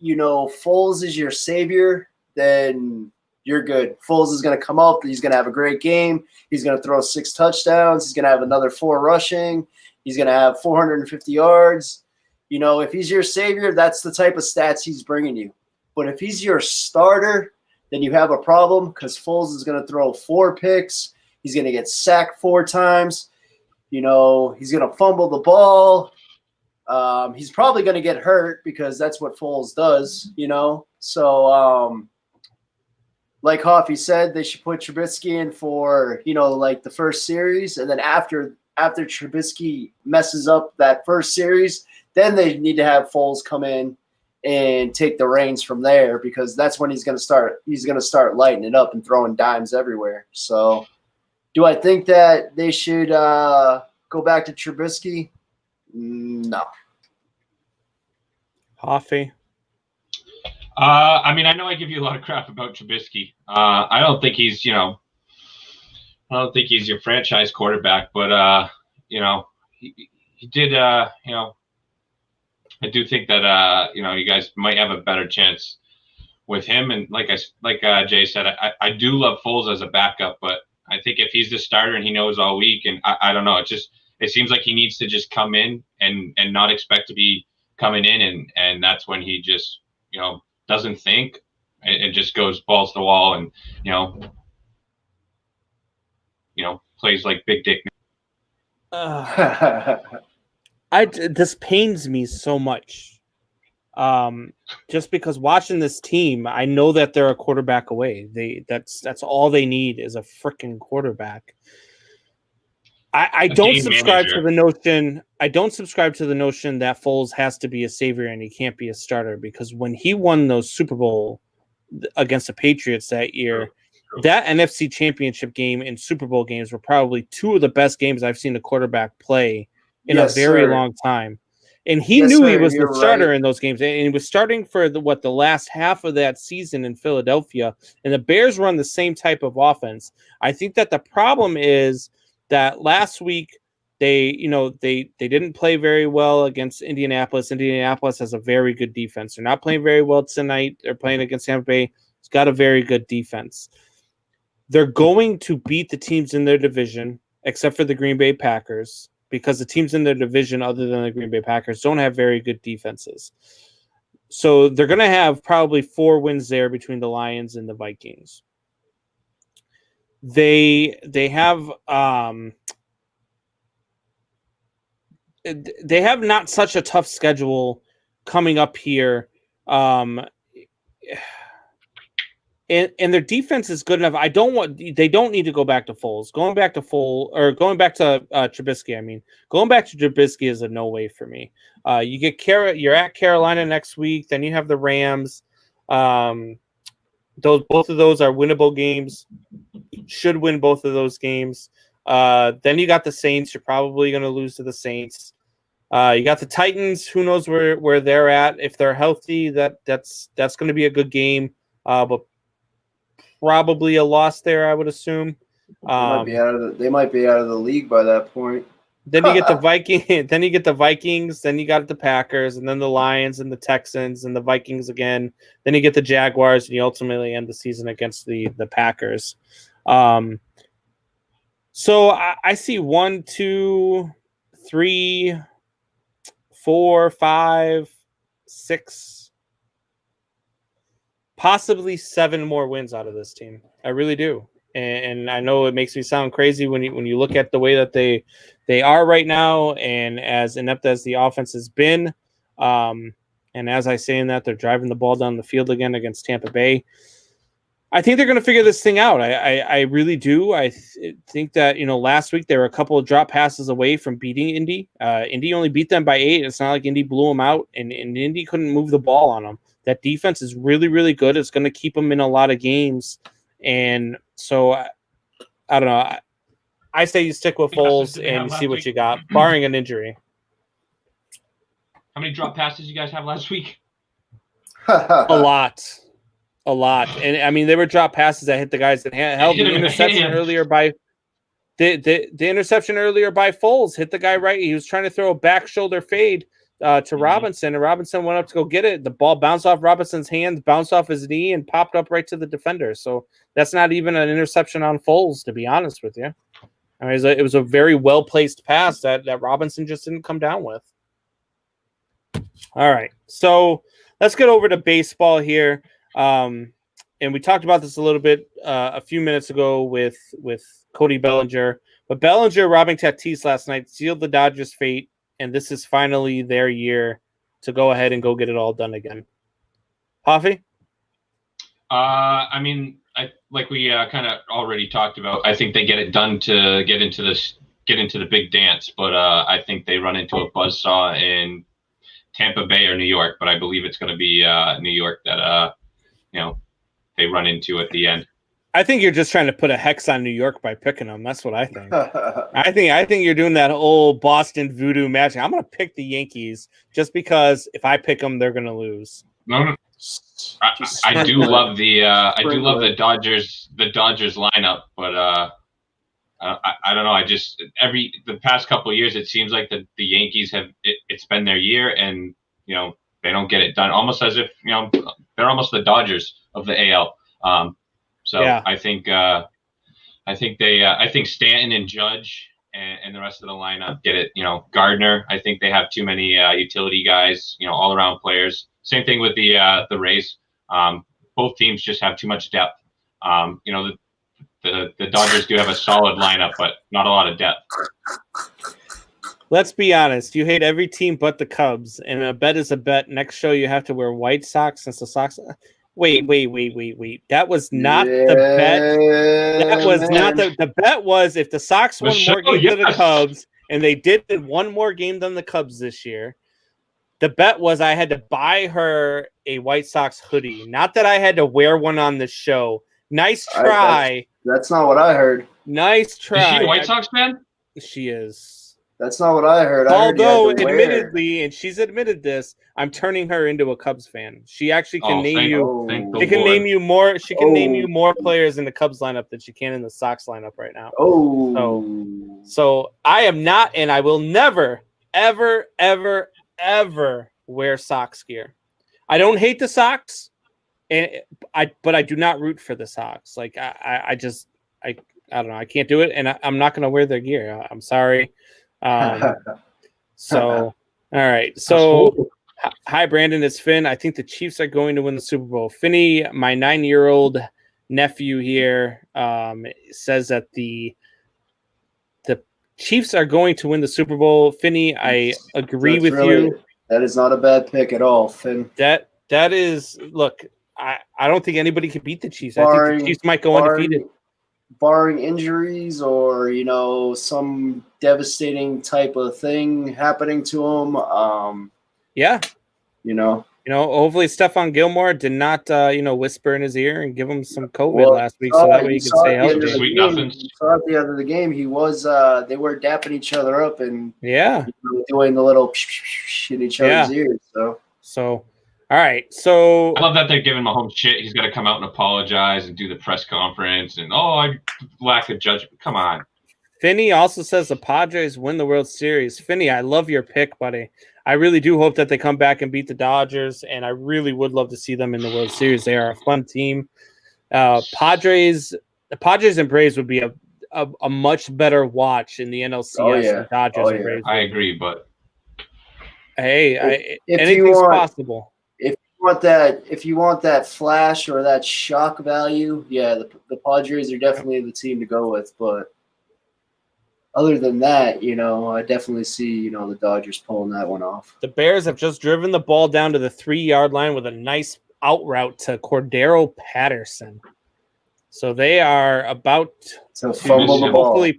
Foles is your savior, then you're good. Foles is going to come up. He's going to have a great game. He's going to throw 6 touchdowns. He's going to have another 4 rushing. He's going to have 450 yards. If he's your savior, that's the type of stats he's bringing you. But if he's your starter, then you have a problem because Foles is going to throw 4 picks. He's going to get sacked 4 times. He's going to fumble the ball. He's probably going to get hurt because that's what Foles does, So, like Hoffy said, they should put Trubisky in for, like the first series. And then after Trubisky messes up that first series, then they need to have Foles come in and take the reins from there because that's when he's going to start lighting it up and throwing dimes everywhere. So do I think that they should go back to Trubisky? No. Hoffy? I mean, I know I give you a lot of crap about Trubisky. I don't think he's, I don't think he's your franchise quarterback, but, he did, I do think that, you guys might have a better chance with him. And like Jay said, I do love Foles as a backup, but I think if he's the starter and he knows all week, and I don't know, it seems like he needs to just come in and not expect to be coming in. And that's when he just, doesn't think and just goes balls to the wall and, plays like Big Dick. This pains me so much. Just because watching this team, I know that they're a quarterback away. That's all they need is a freaking quarterback. I don't subscribe to the notion. I don't subscribe to the notion that Foles has to be a savior and he can't be a starter because when he won those Super Bowl against the Patriots that year, that NFC Championship game and Super Bowl games were probably 2 of the best games I've seen a quarterback play in a very long time. And he knew he was the starter in those games. And he was starting for the last half of that season in Philadelphia. And the Bears run the same type of offense. I think that the problem is that last week they didn't play very well against Indianapolis. Indianapolis has a very good defense. They're not playing very well tonight. They're playing against Tampa Bay. It's got a very good defense. They're going to beat the teams in their division, except for the Green Bay Packers, because the teams in their division, other than the Green Bay Packers, don't have very good defenses. So they're going to have probably 4 wins there between the Lions and the Vikings. They have not such a tough schedule coming up here. and their defense is good enough. They don't need to go back to Foles. Going back to Trubisky. I mean, going back to Trubisky is a no way for me. You're at Carolina next week. Then you have the Rams. Both of those are winnable games. Should win both of those games. Then you got the Saints. You're probably going to lose to the Saints. You got the Titans. Who knows where they're at? If they're healthy, that's going to be a good game. But probably a loss there, I would assume. They might be out of the league by that point. Then you get the Then you get the Vikings. Then you got the Packers, and then the Lions and the Texans and the Vikings again. Then you get the Jaguars, and you ultimately end the season against the Packers. So I see 1, 2, 3, 4, 5, 6. Possibly 7 more wins out of this team. I really do. And I know it makes me sound crazy when you look at the way that they are right now, and as inept as the offense has been. And as I say in that, they're driving the ball down the field again against Tampa Bay. I think they're going to figure this thing out. I really do. I think that, last week they were a couple of drop passes away from beating Indy. Indy only beat them by 8. It's not like Indy blew them out, and Indy couldn't move the ball on them. That defense is really, really good. It's going to keep them in a lot of games. And so, I don't know. I say you stick with Foles and see what you got, barring an injury. How many drop passes you guys have last week? A lot. And, I mean, they were drop passes that hit the guys that held the interception earlier by the interception earlier by Foles hit the guy right. He was trying to throw a back shoulder fade to Robinson, and Robinson went up to go get it. The ball bounced off Robinson's hands, bounced off his knee, and popped up right to the defender. So that's not even an interception on Foles, to be honest with you. I mean, it was a very well-placed pass that Robinson just didn't come down with. All right, so let's get over to baseball here. And we talked about this a little bit a few minutes ago with Cody Bellinger. But Bellinger robbing Tatis last night sealed the Dodgers' fate. And this is finally their year to go ahead and go get it all done again. Puffy? I mean, like we kind of already talked about, I think they get it done to get into the big dance. But I think they run into a buzzsaw in Tampa Bay or New York. But I believe it's going to be New York that they run into at the end. I think you're just trying to put a hex on New York by picking them. That's what I think. I think you're doing that old Boston voodoo magic. I'm going to pick the Yankees just because if I pick them, they're going to lose. No. I do love the Dodgers lineup, but I don't know. The past couple of years, it seems like the Yankees it's been their year, and they don't get it done. Almost as if they're almost the Dodgers of the AL. So yeah. I think Stanton and Judge and the rest of the lineup get it. Gardner. I think they have too many utility guys. All around players. Same thing with the Rays. Both teams just have too much depth. The Dodgers do have a solid lineup, but not a lot of depth. Let's be honest. You hate every team but the Cubs, and a bet is a bet. Next show you have to wear white socks since the Sox. Wait. That was not the bet. That was not the bet was if the Sox won more games than the Cubs, and they did one more game than the Cubs this year. The bet was I had to buy her a White Sox hoodie. Not that I had to wear one on the show. Nice try. That's not what I heard. Nice try. Is she a White Sox fan? She is. That's not what I heard. Although, admittedly, and she's admitted this, I'm turning her into a Cubs fan. She actually can name you more. She can name you more players in the Cubs lineup than she can in the Sox lineup right now. So I am not, and I will never, ever, ever, ever wear Sox gear. I don't hate the Sox, but I do not root for the Sox. Like I don't know. I can't do it, and I'm not going to wear their gear. I'm sorry. So, all right. So, hi, Brandon. It's Finn. I think the Chiefs are going to win the Super Bowl. Finney, my 9-year-old nephew here, says that the Chiefs are going to win the Super Bowl. Finney, I agree with you. That is not a bad pick at all, Finn. That is. Look, I don't think anybody can beat the Chiefs. I think the Chiefs might go undefeated. Barring injuries or, some devastating type of thing happening to them. Yeah. Hopefully Stephon Gilmore did not, whisper in his ear and give him some COVID last week, so that way he can stay healthy. You saw at the end of the game, he was, they were dapping each other up and doing the little in each other's ears. So, all right. So I love that they're giving Mahomes shit. He's got to come out and apologize and do the press conference and I lack of judgment. Come on. Finney also says the Padres win the World Series. Finney, I love your pick, buddy. I really do hope that they come back and beat the Dodgers, and I really would love to see them in the World Series. They are a fun team. The Padres and Braves would be a much better watch in the NLCS than Dodgers and Braves. I agree, but hey, anything's possible. If you want that flash or that shock value, the Padres are definitely the team to go with. But other than that, I definitely see the Dodgers pulling that one off. The Bears have just driven the ball down to the 3-yard line with a nice out route to Cordero Patterson. So they are about to fumble the ball. Hopefully,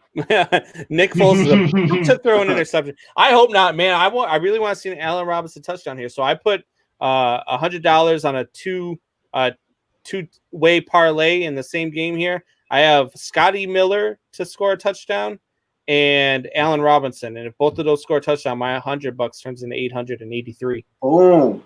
Nick Foles is about to throw an interception. I hope not, man. I really want to see an Allen Robinson touchdown here. So I put $100 on a two-way parlay in the same game here. I have Scotty Miller to score a touchdown and Allen Robinson, and if both of those score a touchdown, my $100 turns into $883. Oh,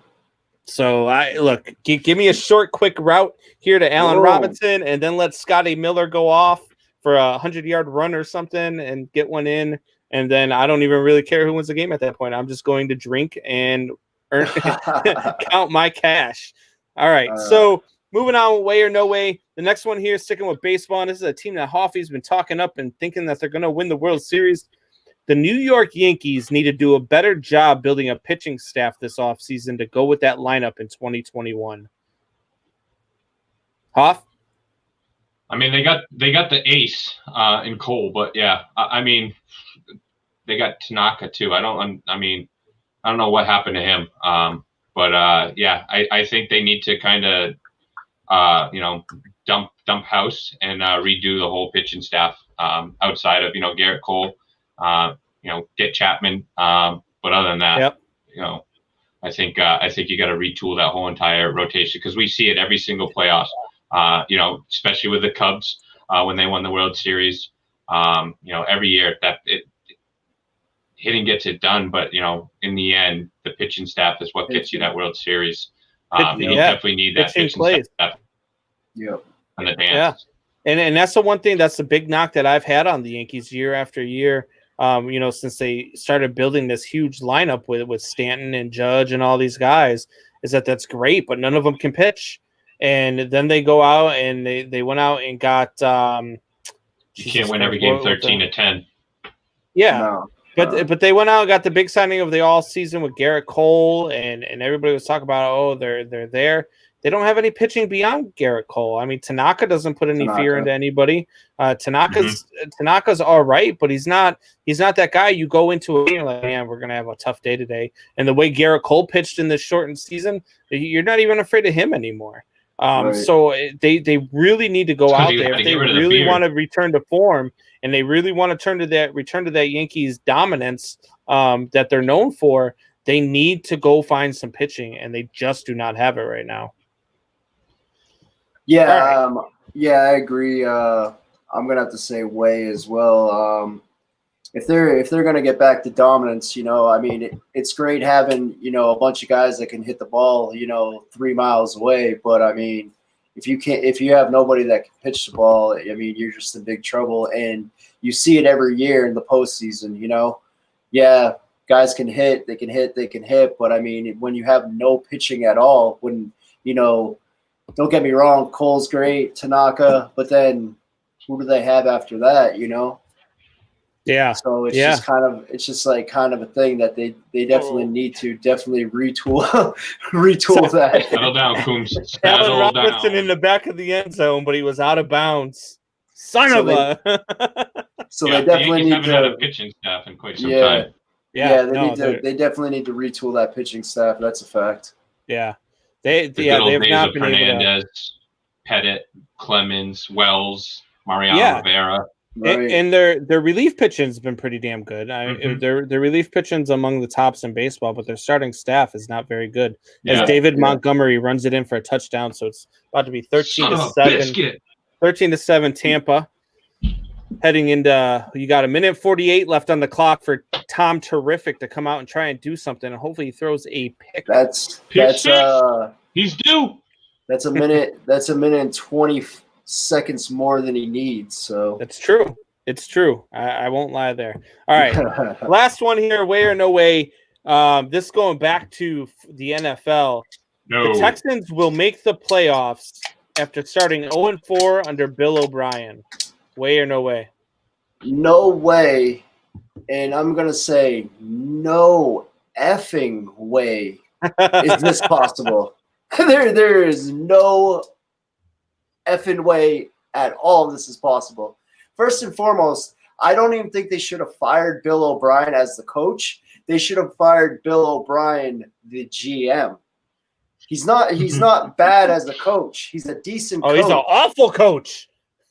so give me a short, quick route here to Allen Robinson, and then let Scotty Miller go off for a 100-yard run or something and get one in, and then I don't even really care who wins the game at that point. I'm just going to drink and count my cash. All right, so moving on, way or no way. The next one here, sticking with baseball, and this is a team that Hoffy's been talking up and thinking that they're going to win the World Series. The New York Yankees need to do a better job building a pitching staff this offseason to go with that lineup in 2021. Hoff? I mean, they got the ace in Cole, but I mean, they got Tanaka too. I don't know what happened to him. I think they need to kind of dump house and redo the whole pitching staff outside of Garrett Cole, get Chapman. But other than that, I think you got to retool that whole entire rotation because we see it every single playoffs. Especially with the Cubs when they won the World Series. Every year that hitting gets it done, but in the end, the pitching staff is what gets you that World Series. You definitely need that pitching staff. Yeah. And the dance. Yeah. And that's the one thing that's the big knock that I've had on the Yankees year after year. Since they started building this huge lineup with Stanton and Judge and all these guys, is that's great, but none of them can pitch. And then they go out and they went out and got. You can't win every game 13-10. Yeah. No. But they went out and got the big signing of the all season with Garrett Cole, and everybody was talking about, they're there. They don't have any pitching beyond Garrett Cole. I mean, Tanaka doesn't put any fear into anybody. Tanaka's all right, but he's not that guy. You go into a game like, man, we're gonna have a tough day today. And the way Garrett Cole pitched in this shortened season, you're not even afraid of him anymore. Right. So they really need to go out there if they really want to return to form. And they really want to return to that Yankees dominance that they're known for. They need to go find some pitching, and they just do not have it right now. Yeah, right. I agree. I'm gonna have to say Way as well. If they're gonna get back to dominance, it's great having a bunch of guys that can hit the ball 3 miles away. But I mean, if you have nobody that can pitch the ball, you're just in big trouble. And you see it every year in the postseason. Guys can hit, they can hit. But I mean, when you have no pitching at all, don't get me wrong, Cole's great, Tanaka, but then who do they have after that? Yeah. So it's just kind of a thing that they definitely need to retool that. Settle down, Coombs. Allen Robinson in the back of the end zone, but he was out of bounds. So they definitely need to have a pitching staff in quite some time. They definitely need to retool that pitching staff. That's a fact. Yeah. They The yeah good they old have days not of been able to. Hernandez, Pettit, Clemens, Wells, Mariano Yeah. Rivera. Right. And their relief pitching has been pretty damn good. Mhm. Their relief pitching's among the tops in baseball, but their starting staff is not very good. As Yeah. David Yeah. Montgomery runs it in for a touchdown, so it's about to be 13 Son to of a 7. biscuit. 13 to 7 Tampa. Heading into you got a minute 48 left on the clock for Tom Terrific to come out and try and do something, and hopefully he throws a pick. That's He's due. that's a minute. That's a minute and 20 seconds more than he needs. So That's true. It's true. I won't lie there. All right. Last one here, way or no way. This going back to the NFL. No. The Texans will make the playoffs after starting 0-4 under Bill O'Brien. Way or no way? No way. And I'm gonna say no effing way is this possible. There is no effing way at all this is possible. First and foremost, I don't even think they should have fired Bill O'Brien as the coach. They should have fired Bill O'Brien, the GM. He's not bad as a coach. He's a decent coach. He's an awful coach.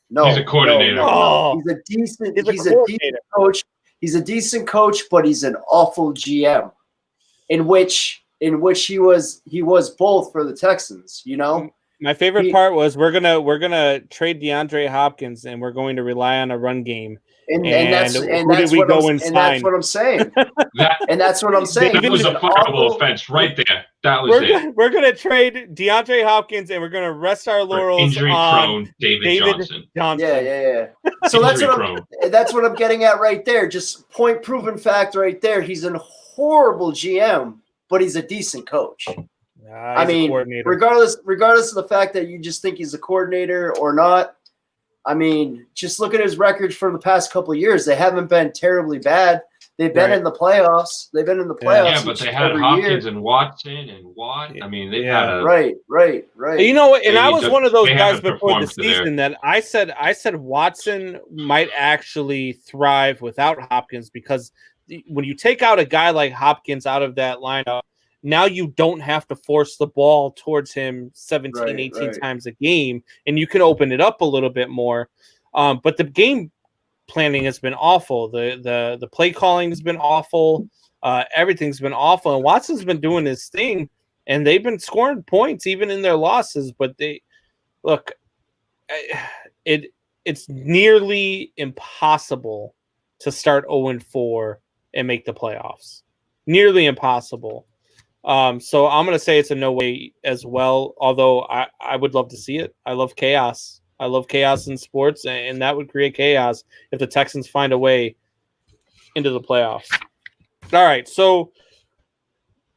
No, He's a coordinator. No. He's a decent coordinator. coach. He's a decent coach, but he's an awful GM. In which he was both for the Texans, you know? My favorite part was we're gonna trade DeAndre Hopkins and we're going to rely on a run game. And that's what I'm saying. That's what I'm saying. That was a fireable offense right there. That was it. We're gonna trade DeAndre Hopkins and we're gonna rest our laurels injury-prone David Johnson. Yeah. So that's what I'm getting at right there. Just point proven fact right there. He's a horrible GM, but he's a decent coach. I mean, regardless of the fact that you just think he's a coordinator or not, I mean, just look at his records for the past couple of years. They haven't been terribly bad. They've been in the playoffs. Yeah, but they had Hopkins and Watson and Watt. I mean, they had a right. You know, and I was one of those guys before the season that I said Watson might actually thrive without Hopkins, because when you take out a guy like Hopkins out of that lineup, now you don't have to force the ball towards him 17, 18 times a game, and you can open it up a little bit more. But the game planning has been awful. The play calling has been awful. Everything's been awful. And Watson's been doing his thing, and they've been scoring points even in their losses. But it's nearly impossible to start 0-4 and make the playoffs. Nearly impossible. So I'm going to say it's a no way as well, although I would love to see it. I love chaos. I love chaos in sports, and that would create chaos if the Texans find a way into the playoffs. All right, so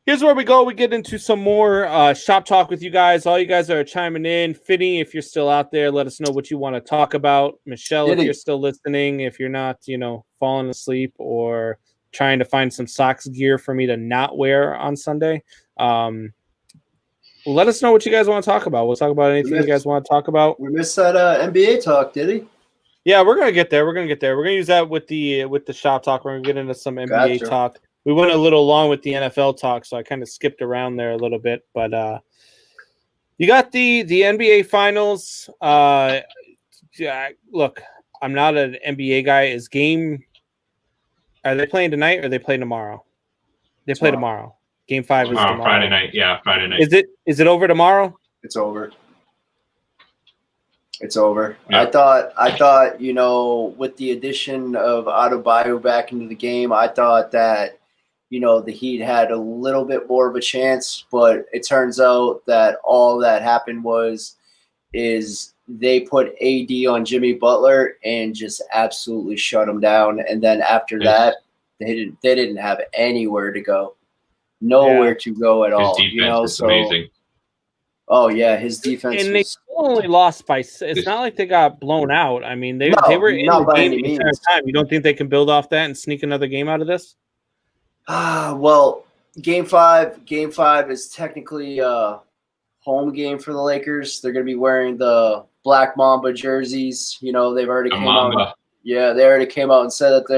here's where we go. We get into some more shop talk with you guys. All you guys are chiming in. Finney, if you're still out there, let us know what you want to talk about. Michelle, if you're still listening, if you're not, falling asleep or trying to find some socks gear for me to not wear on Sunday. Let us know what you guys want to talk about. We'll talk about anything you guys want to talk about. We missed that NBA talk, did he? Yeah, we're gonna get there. We're gonna use that with the shop talk. We're gonna get into some NBA talk. We went a little long with the NFL talk, so I kind of skipped around there a little bit. But you got the NBA finals. Look, I'm not an NBA guy. Are they playing tonight or are they playing tomorrow? They play tomorrow. Game 5 is tomorrow. Friday night. Yeah, Friday night. Is it over tomorrow? It's over. It's over. Yeah. I thought, with the addition of Adebayo back into the game, I thought that, the Heat had a little bit more of a chance, but it turns out that all that happened is they put AD on Jimmy Butler and just absolutely shut him down. And then after that, they didn't have anywhere to go, nowhere to go at all. His defense was amazing. Oh yeah, his defense. And they only lost by. It's not like they got blown out. I mean, they were in the game the entire time. You don't think they can build off that and sneak another game out of this? Well, Game 5 is technically a home game for the Lakers. They're going to be wearing the Black Mamba jerseys. They've already came out. Yeah, they already came out and said that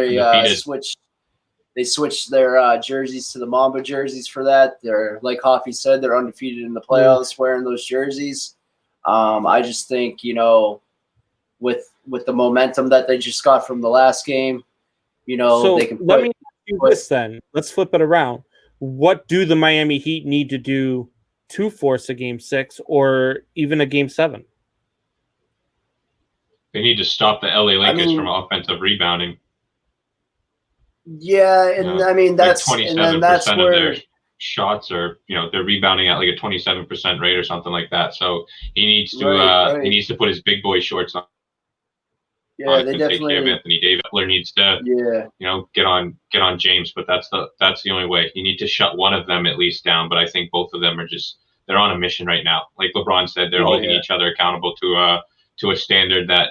they They switched their jerseys to the Mamba jerseys for that. They're, like Hoffy said, they're undefeated in the playoffs wearing those jerseys. I just think, with the momentum that they just got from the last game, So they can let me ask you this then. Let's flip it around. What do the Miami Heat need to do to force a Game 6 or even a Game 7? They need to stop the LA Lakers from offensive rebounding. Yeah, and I mean that's like 27% of their shots are, they're rebounding at like a 27% rate or something like that. So he needs to he needs to put his big boy shorts on. Yeah, they definitely take care of Anthony Davis. Butler needs to get on James, but that's the only way. You need to shut one of them at least down. But I think both of them are they're on a mission right now. Like LeBron said, they're holding each other accountable to a standard that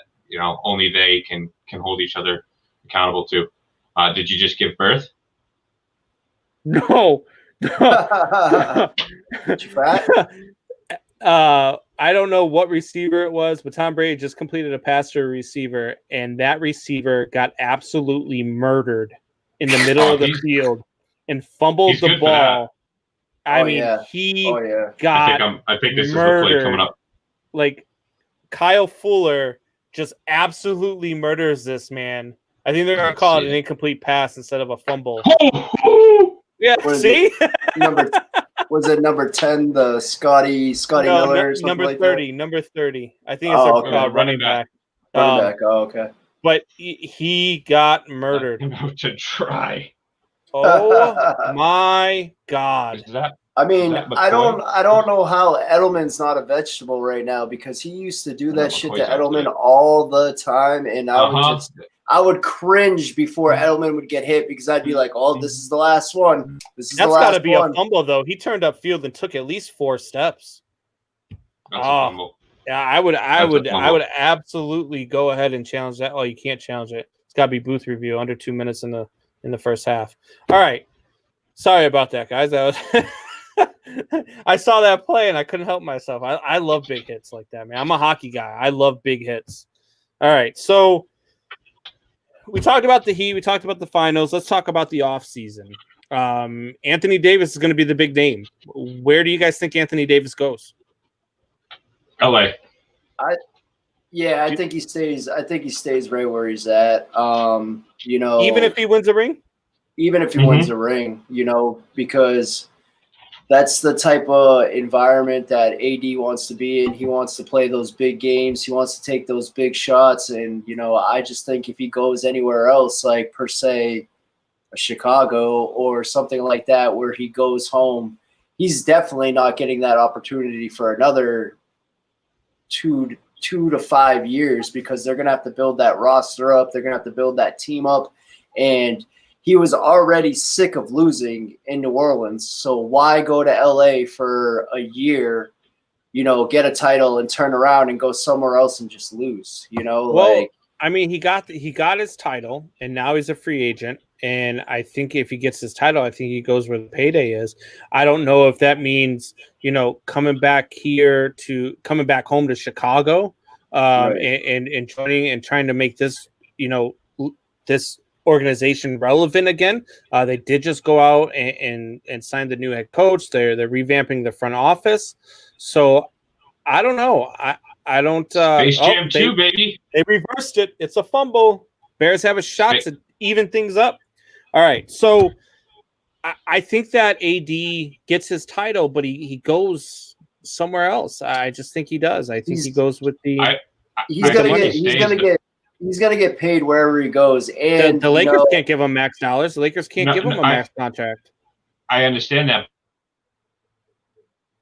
only they can hold each other accountable to. Did you just give birth? No. I don't know what receiver it was, but Tom Brady just completed a pass to a receiver, and that receiver got absolutely murdered in the middle of the field and fumbled the ball. He got I think this murdered. Is the play coming up. Like Kyle Fuller just absolutely murders this man. I think they're going to call it an incomplete pass instead of a fumble. Yeah, see? Was it number 10, the Scotty Miller? Or number like 30. That? Number 30. I think it's a running back. Running back. Oh, okay. But he got murdered. To try. Oh my God! I don't know how Edelman's not a vegetable right now, because he used to do that shit to Edelman all the time, and I would cringe before Edelman would get hit, because I'd be like, "Oh, this is the last one. That's got to be a fumble, though. He turned upfield and took at least 4 steps. That's a fumble. Yeah, I would absolutely go ahead and challenge that. Oh, you can't challenge it. It's got to be booth review under 2 minutes in the first half. All right, sorry about that, guys. I saw that play and I couldn't help myself. I love big hits like that, man. I'm a hockey guy. I love big hits. All right, so we talked about the Heat. We talked about the finals. Let's talk about the offseason. Anthony Davis is going to be the big name. Where do you guys think Anthony Davis goes? LA. I think he stays. I think he stays right where he's at. Even if he wins a ring? Even if he wins a ring, because that's the type of environment that AD wants to be in. He wants to play those big games. He wants to take those big shots. And, I just think if he goes anywhere else, like per se Chicago or something like that, where he goes home, he's definitely not getting that opportunity for another 2 to 5 years, because they're going to have to build that roster up. They're going to have to build that team up. And he was already sick of losing in New Orleans. So why go to LA for a year, get a title and turn around and go somewhere else and just lose, he got his title and now he's a free agent. And I think if he gets his title, I think he goes where the payday is. I don't know if that means, coming back home to Chicago, and joining and trying to make this, this organization relevant again. They did just go out and sign the new head coach. They're revamping the front office. So I don't know. I don't. Space Jam 2, baby. They reversed it. It's a fumble. Bears have a shot to even things up. All right. So I think that AD gets his title, but he goes somewhere else. I just think he does. I think he goes with the. He's gonna get paid wherever he goes, and the Lakers can't give him max dollars. The Lakers can't give him a max contract. I understand that,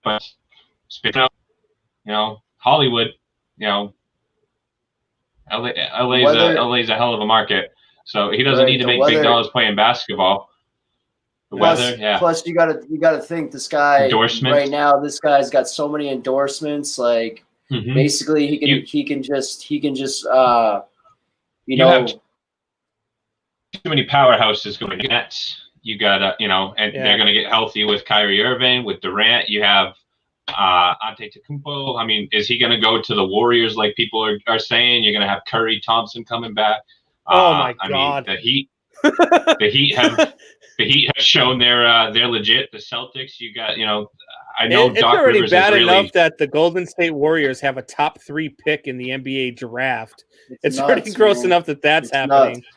but speaking of, Hollywood, LA's a hell of a market, so he doesn't need to make big dollars playing basketball. The weather, yeah. Plus, you gotta think this guy right now. This guy's got so many endorsements. Like basically, he can just. You have too many powerhouses going Nets. You got they're going to get healthy with Kyrie Irving, with Durant. You have Antetokounmpo. I mean, is he going to go to the Warriors like people are saying? You're going to have Curry, Thompson coming back. Oh my God! I mean, the Heat. the Heat have shown they're legit. The Celtics, you got, I know It's Doc already Rivers bad is really enough that the Golden State Warriors have a top 3 pick in the NBA draft. It's nuts, already gross man. enough that's It's happening. nuts.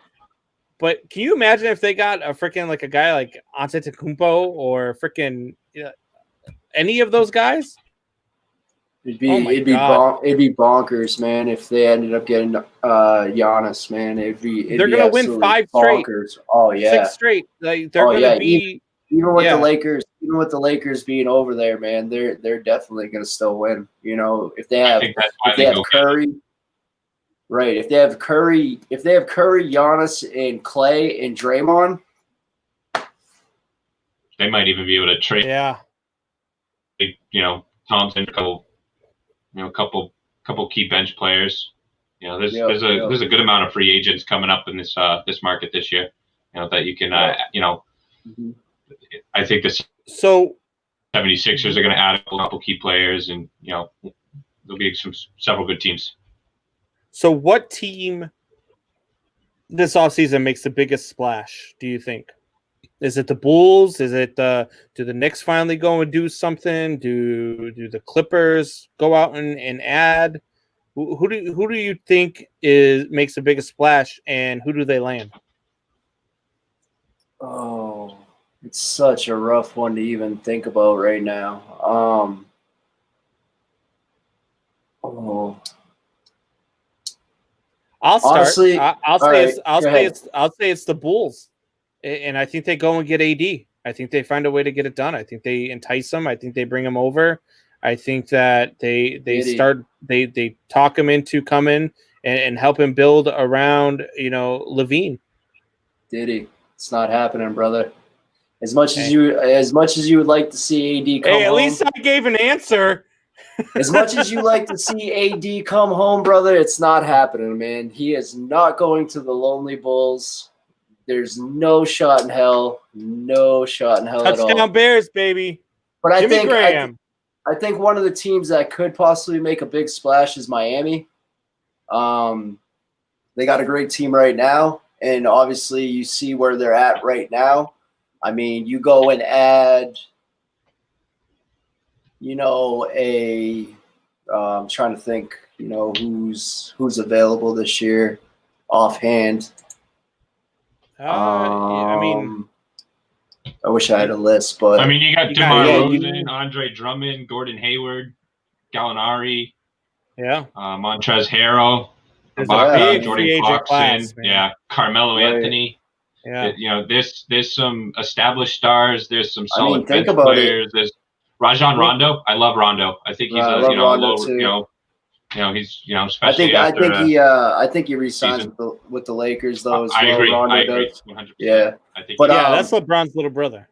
But can you imagine if they got a freaking like a guy like Antetokounmpo or freaking any of those guys? It'd Oh my be God. it'd be bonkers, man. If they ended up getting Giannis, man, it'd They're be gonna win absolutely 5 straight, bonkers. Oh yeah, 6 straight. Like they're oh gonna yeah. be Even with yeah. even with the Lakers being over there, man, they're definitely gonna still win. If they I have think that's why they go Curry, right? If they have Curry, Giannis, and Clay and Draymond, they might even be able to trade. Yeah. Thompson, couple key bench players. There's a good amount of free agents coming up in this market this year. That you can Mm-hmm. I think the 76ers are going to add a couple key players, and there'll be several good teams. So what team this offseason makes the biggest splash, do you think? Is it the Bulls? Is it do the Knicks finally go and do something? Do the Clippers go out and add? Who do you think makes the biggest splash, and who do they land? Oh, it's such a rough one to even think about right now. I'll start. Honestly, I'll say it's the Bulls, and I think they go and get AD. I think they find a way to get it done. I think they entice them. I think they bring them over. I think that they talk him into coming and help him build around Levine. Diddy, it's not happening, brother. As much as you would like to see AD come home. Hey, at least I gave an answer. As much as you like to see AD come home, brother, it's not happening, man. He is not going to the Lonely Bulls. There's no shot in hell. No shot in hell at all. Touchdown Bears, baby. But Jimmy Graham. I think one of the teams that could possibly make a big splash is Miami. They got a great team right now, and obviously you see where they're at right now. I mean, you go and add, I'm trying to think, who's available this year offhand. I wish I had a list, but you got DeMar DeRozan, Andre Drummond, Gordon Hayward, Gallinari, Montrezl Harrell, Jordan Clarkson, Carmelo Anthony. Yeah, there's some established stars. There's some solid bench think about players. There's Rajon Rondo. I love Rondo. I think he's he's especially I think he resigns with the Lakers though as well. I agree. 100%. Yeah, I think that's LeBron's little brother.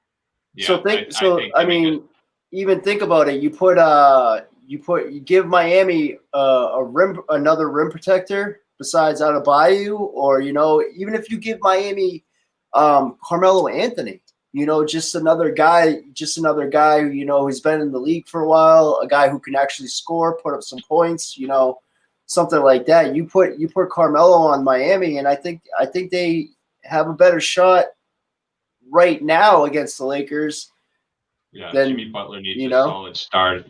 Yeah, even think about it. You give Miami another rim protector besides Adebayo, or even if you give Miami Carmelo Anthony, just another guy who who's been in the league for a while, a guy who can actually score, put up some points, something like that. You put Carmelo on Miami, and I think they have a better shot right now against the Lakers. Yeah, Jimmy Butler needs a solid star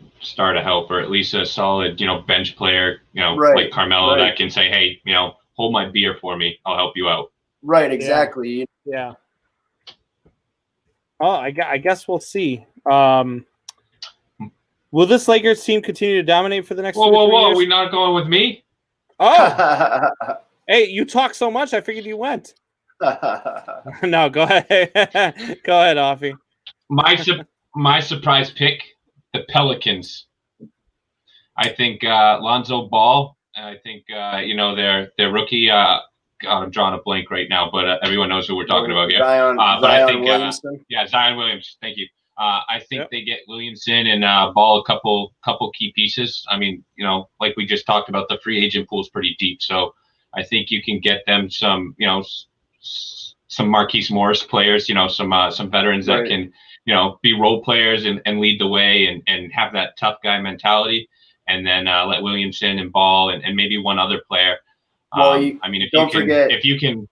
to help, or at least a solid, bench player, like Carmelo that can say, hey, hold my beer for me. I'll help you out. Right, exactly. Yeah. Oh, I guess we'll see. Will this Lakers team continue to dominate for the next 2 to 3 years? Whoa. Are we not going with me? Oh. Hey, you talk so much, I figured you went. No, go ahead. Go ahead, Offie. My surprise pick, the Pelicans. I think Lonzo Ball, and I think their rookie. God, I'm drawing a blank right now, but everyone knows who we're talking about here. I think Zion Williams. Thank you. I think they get Williamson and Ball a couple key pieces. I mean, like we just talked about, the free agent pool is pretty deep, so I think you can get them some Marquise Morris players, some veterans that can, be role players and lead the way and have that tough guy mentality, and then let Williamson and Ball and maybe one other player. If you can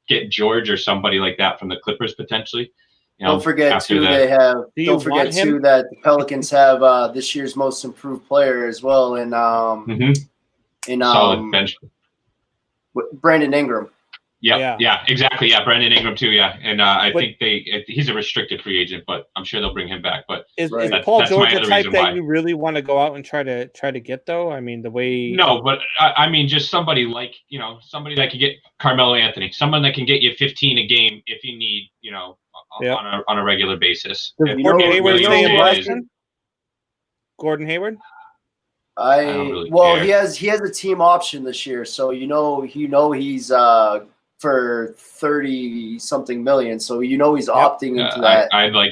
get George or somebody like that from the Clippers potentially. You know, Don't forget after too, the- they have. Do you Don't forget want him? too that the Pelicans have this year's most improved player as well, in solid bench. Brandon Ingram. Yeah, exactly. Yeah, Brandon Ingram too. Yeah, and I But- think he's a restricted free agent, but I'm sure they'll bring him back. But Is Right. Paul That's my George a other type reason that why. you really want to go out and try to get though? I mean, the way no, but I mean, just somebody like somebody that can get Carmelo Anthony, someone that can get you 15 a game if you need, Yep. on a regular basis. Does If Gordon Williams Hayward stay in is- Boston? Gordon Hayward? don't really Well, care. he has a team option this year, so he's for 30 something million, so he's opting into that. I'd like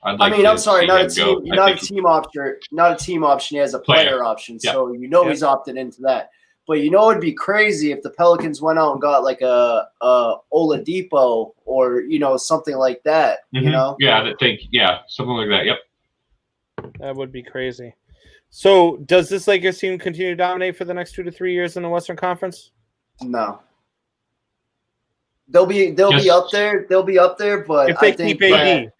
I mean, to I'm sorry, see not a him go. team, I not a think- team option, not a team option. He has a player option, Yeah. so he's opted into that. But it'd be crazy if the Pelicans went out and got like a Oladipo or something like that. Mhm. Yeah, something like that. Yep. That would be crazy. So, does this Lakers team continue to dominate for the next 2 to 3 years in the Western Conference? No, they'll be Yes. up there. They'll be up there, but If they I think keep AD, that-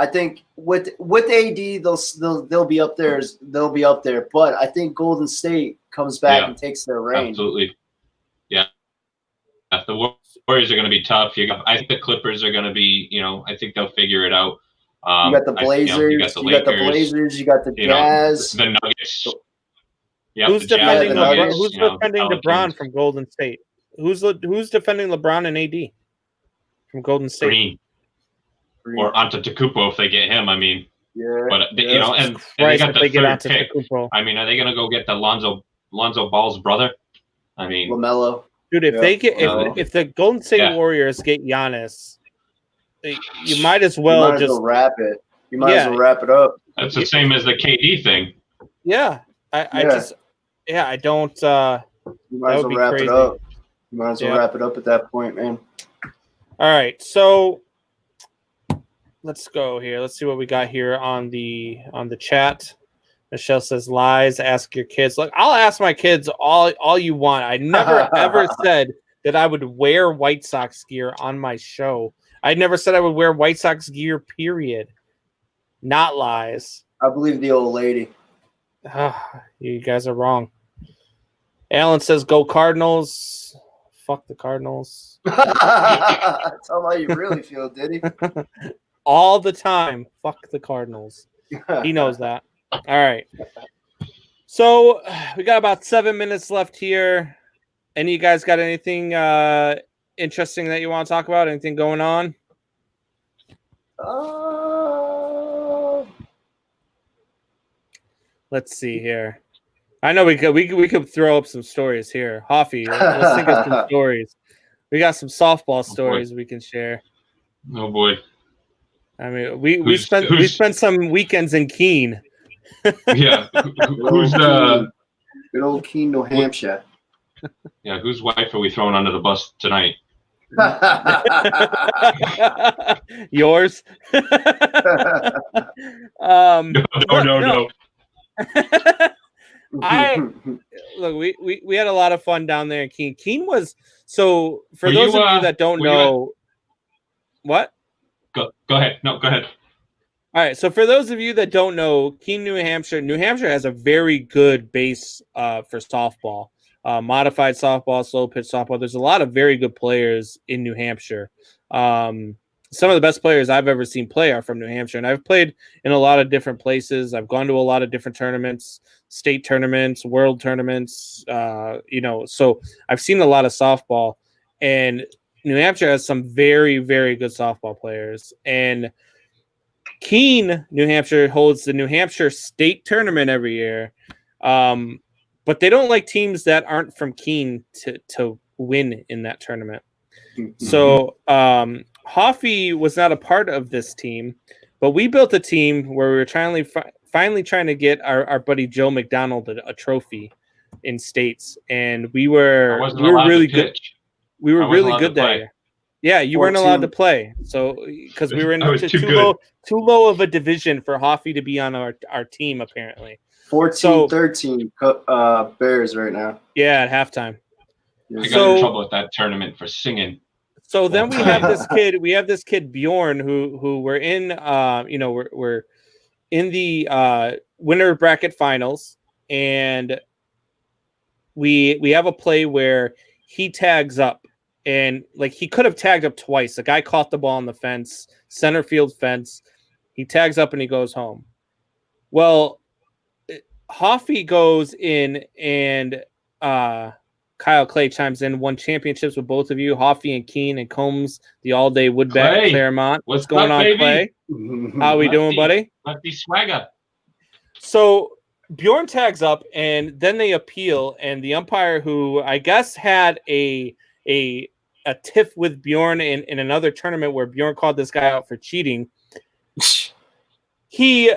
I think with AD, they'll be up there. They'll be up there, but I think Golden State comes back and takes their reign. Absolutely. Yeah. The Warriors are going to be tough. I think the Clippers are going to be. I think they'll figure it out. You got the Blazers. You got the Blazers. You got the Jazz. The Nuggets. Yeah. who's the Jazz, defending the LeBron? Nuggets, Who's defending Pelicans. LeBron from Golden State? Who's defending LeBron and AD from Golden State? Green or Antetokounmpo if they get him. I mean, Yeah. but and they Christ, got if the they get third onto pick. Antetokounmpo. I mean, are they going to go get the Lonzo Ball's brother? I mean, LaMelo. Dude, if they get Well. if the Golden State Yeah. Warriors get Giannis, you might as You well might as just well wrap it. You might as well wrap it up. that's the same as the KD thing. yeah. I don't. You might That as would well be wrap crazy. it up. You might as well Yeah. wrap it up at that point, man. All right, so let's go here. Let's see what we got here on the chat. Michelle says lies. Ask your kids. Look, I'll ask my kids all you want. I never ever said that I would wear White Sox gear on my show. I never said I would wear White Sox gear. Period. Not lies. I believe the old lady. You guys are wrong. Alan says go Cardinals. Fuck the Cardinals. Tell him how you really feel, did he? All the time. Fuck the Cardinals. He knows that. All right. So we got about 7 minutes left here. Any of you guys got anything interesting that you want to talk about? Anything going on? Let's see here. I know we could throw up some stories here. Hoffy, let's think of some stories. We got some softball stories we can share. Oh boy. I mean, we spent some weekends in Keene. Yeah. Who's the good old Keene, New Hampshire? Yeah, whose wife are we throwing under the bus tonight? Yours. No. Look, we had a lot of fun down there in Keene. Keene was so for Were those you, of you that don't were you know what? Go ahead. No, go ahead. All right, so for those of you that don't know, Keene, New Hampshire has a very good base for softball, modified softball, slow pitch softball. There's a lot of very good players in New Hampshire. Some of the best players I've ever seen play are from New Hampshire, and I've played in a lot of different places. I've gone to a lot of different tournaments, state tournaments, world tournaments. So I've seen a lot of softball, and New Hampshire has some very, very good softball players. And Keene, New Hampshire holds the New Hampshire State Tournament every year, but they don't like teams that aren't from Keene to win in that tournament. So Hoffy was not a part of this team, but we built a team where we were finally trying to get our buddy Joe McDonald a trophy in states, and we were really good. We were really good that year. Yeah, you weren't allowed to play, so because we were in too low of a division for Hoffy to be on our team apparently. 14-13 Bears right now. Yeah, at halftime. I got in trouble at that tournament for singing. So then we have this kid. We have this kid Bjorn, who we're in. We're in the winner bracket finals, and we have a play where he tags up, and like he could have tagged up twice. The guy caught the ball on the fence, center field fence. He tags up and he goes home. Well, Hoffy goes in and Kyle Clay chimes in, won championships with both of you, Hoffy and Keene and Combs, the all-day Woodbat at Claremont. What's going up, on, baby? Clay? How we doing, buddy? Lefty swagger. So Bjorn tags up, and then they appeal, and the umpire, who I guess had a tiff with Bjorn in another tournament where Bjorn called this guy out for cheating, he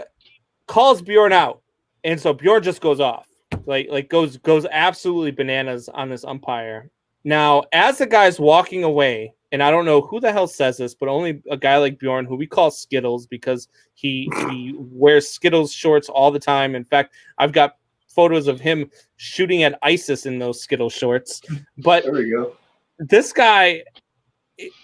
calls Bjorn out, and so Bjorn just goes off, like goes absolutely bananas on this umpire. Now, as the guy's walking away, and I don't know who the hell says this, but only a guy like Bjorn, who we call Skittles because he wears Skittles shorts all the time. In fact, I've got photos of him shooting at ISIS in those Skittles shorts. But there we go. This guy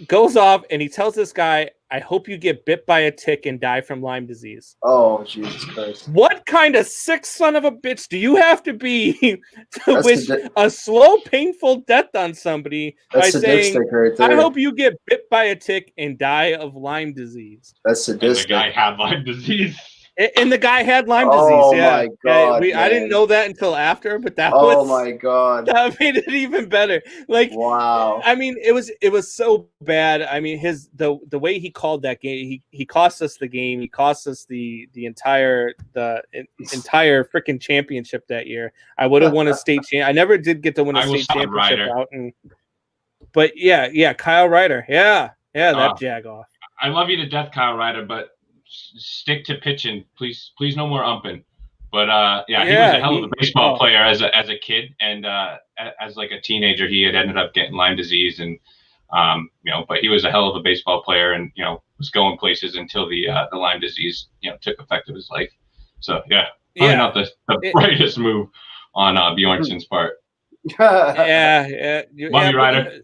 goes off and he tells this guy, I hope you get bit by a tick and die from Lyme disease. Oh, Jesus Christ. What kind of sick son of a bitch do you have to be to wish a slow, painful death on somebody by saying, right, I hope you get bit by a tick and die of Lyme disease? That's sadistic. And the guy had Lyme disease. And the guy had Lyme disease. Oh, yeah. my God. I didn't know that until after, but that my God. That made it even better. Like, wow. I mean, it was so bad. I mean, the way he called that game, he cost us the game. He cost us the entire freaking championship that year. I would have won a state champ. I never did get to win a state championship out. But yeah, Kyle Ryder. Yeah, that jag off. I love you to death, Kyle Ryder, but stick to pitching, please no more umping. But he was a hell of a baseball player as a kid, and as like a teenager he had ended up getting Lyme disease, and but he was a hell of a baseball player, and was going places until the Lyme disease took effect of his life. So probably not the brightest move on Bjornson's part. Love you, Ryder.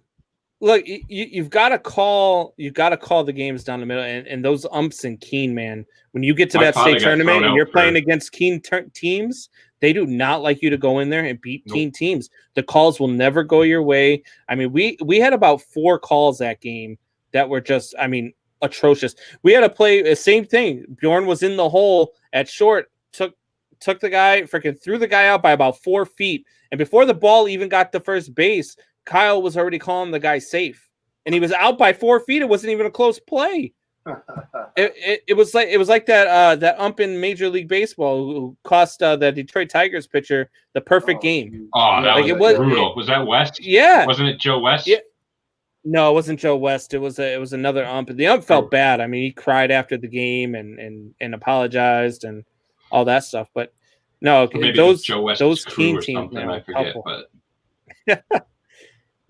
Look, you've got to call the games down the middle, and those umps in Keene, man. When you get to that state tournament and you're playing against Keene teams, they do not like you to go in there and beat Keene teams. The calls will never go your way. I mean, we had about 4 calls that game that were just, I mean, atrocious. We had to play the same thing. Bjorn was in the hole at short, took the guy, freaking threw the guy out by about 4 feet, and before the ball even got to first base, Kyle was already calling the guy safe, and he was out by 4 feet. It wasn't even a close play. It was like that ump in Major League Baseball who cost the Detroit Tigers pitcher the perfect game. Oh, that was brutal. Was that West? Yeah, wasn't it Joe West? Yeah. No, it wasn't Joe West. It was another ump. The ump felt bad. I mean, he cried after the game and apologized and all that stuff. But no, those Keene teams, man, I forget, but.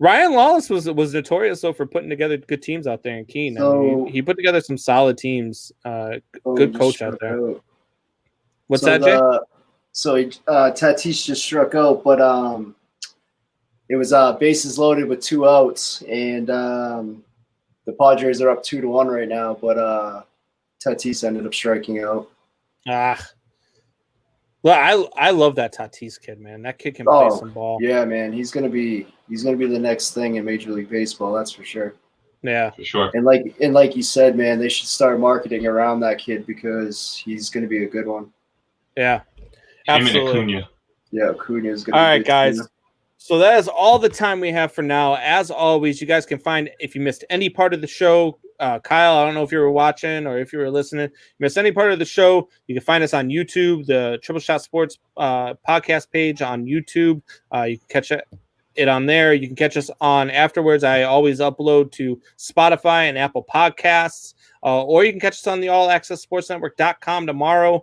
Ryan Lawless was notorious though for putting together good teams out there in Keene. So, I mean, he put together some solid teams. Good coach out there. What's that, Jay? Tatis just struck out, but it was bases loaded with 2 outs, and the Padres are up 2-1 right now. But Tatis ended up striking out. Well, I love that Tatis kid, man. That kid can play some ball. Yeah, man. He's gonna be the next thing in Major League Baseball. That's for sure. Yeah, for sure. And like you said, man, they should start marketing around that kid because he's gonna be a good one. Yeah, absolutely. Acuna is gonna. All right, guys. So that is all the time we have for now. As always, you guys can find, if you missed any part of the show, Kyle, I don't know if you were watching or if you were listening, missed any part of the show, you can find us on YouTube, the Triple Shot Sports podcast page on YouTube. You can catch it on there. You can catch us on afterwards. I always upload to Spotify and Apple Podcasts, or you can catch us on the allaccesssportsnetwork.com tomorrow,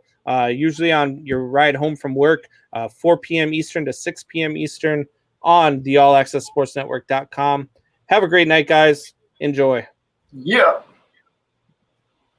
usually on your ride home from work, 4 p.m. Eastern to 6 p.m. Eastern on the allaccesssportsnetwork.com. Have a great night, guys. Enjoy. Yeah.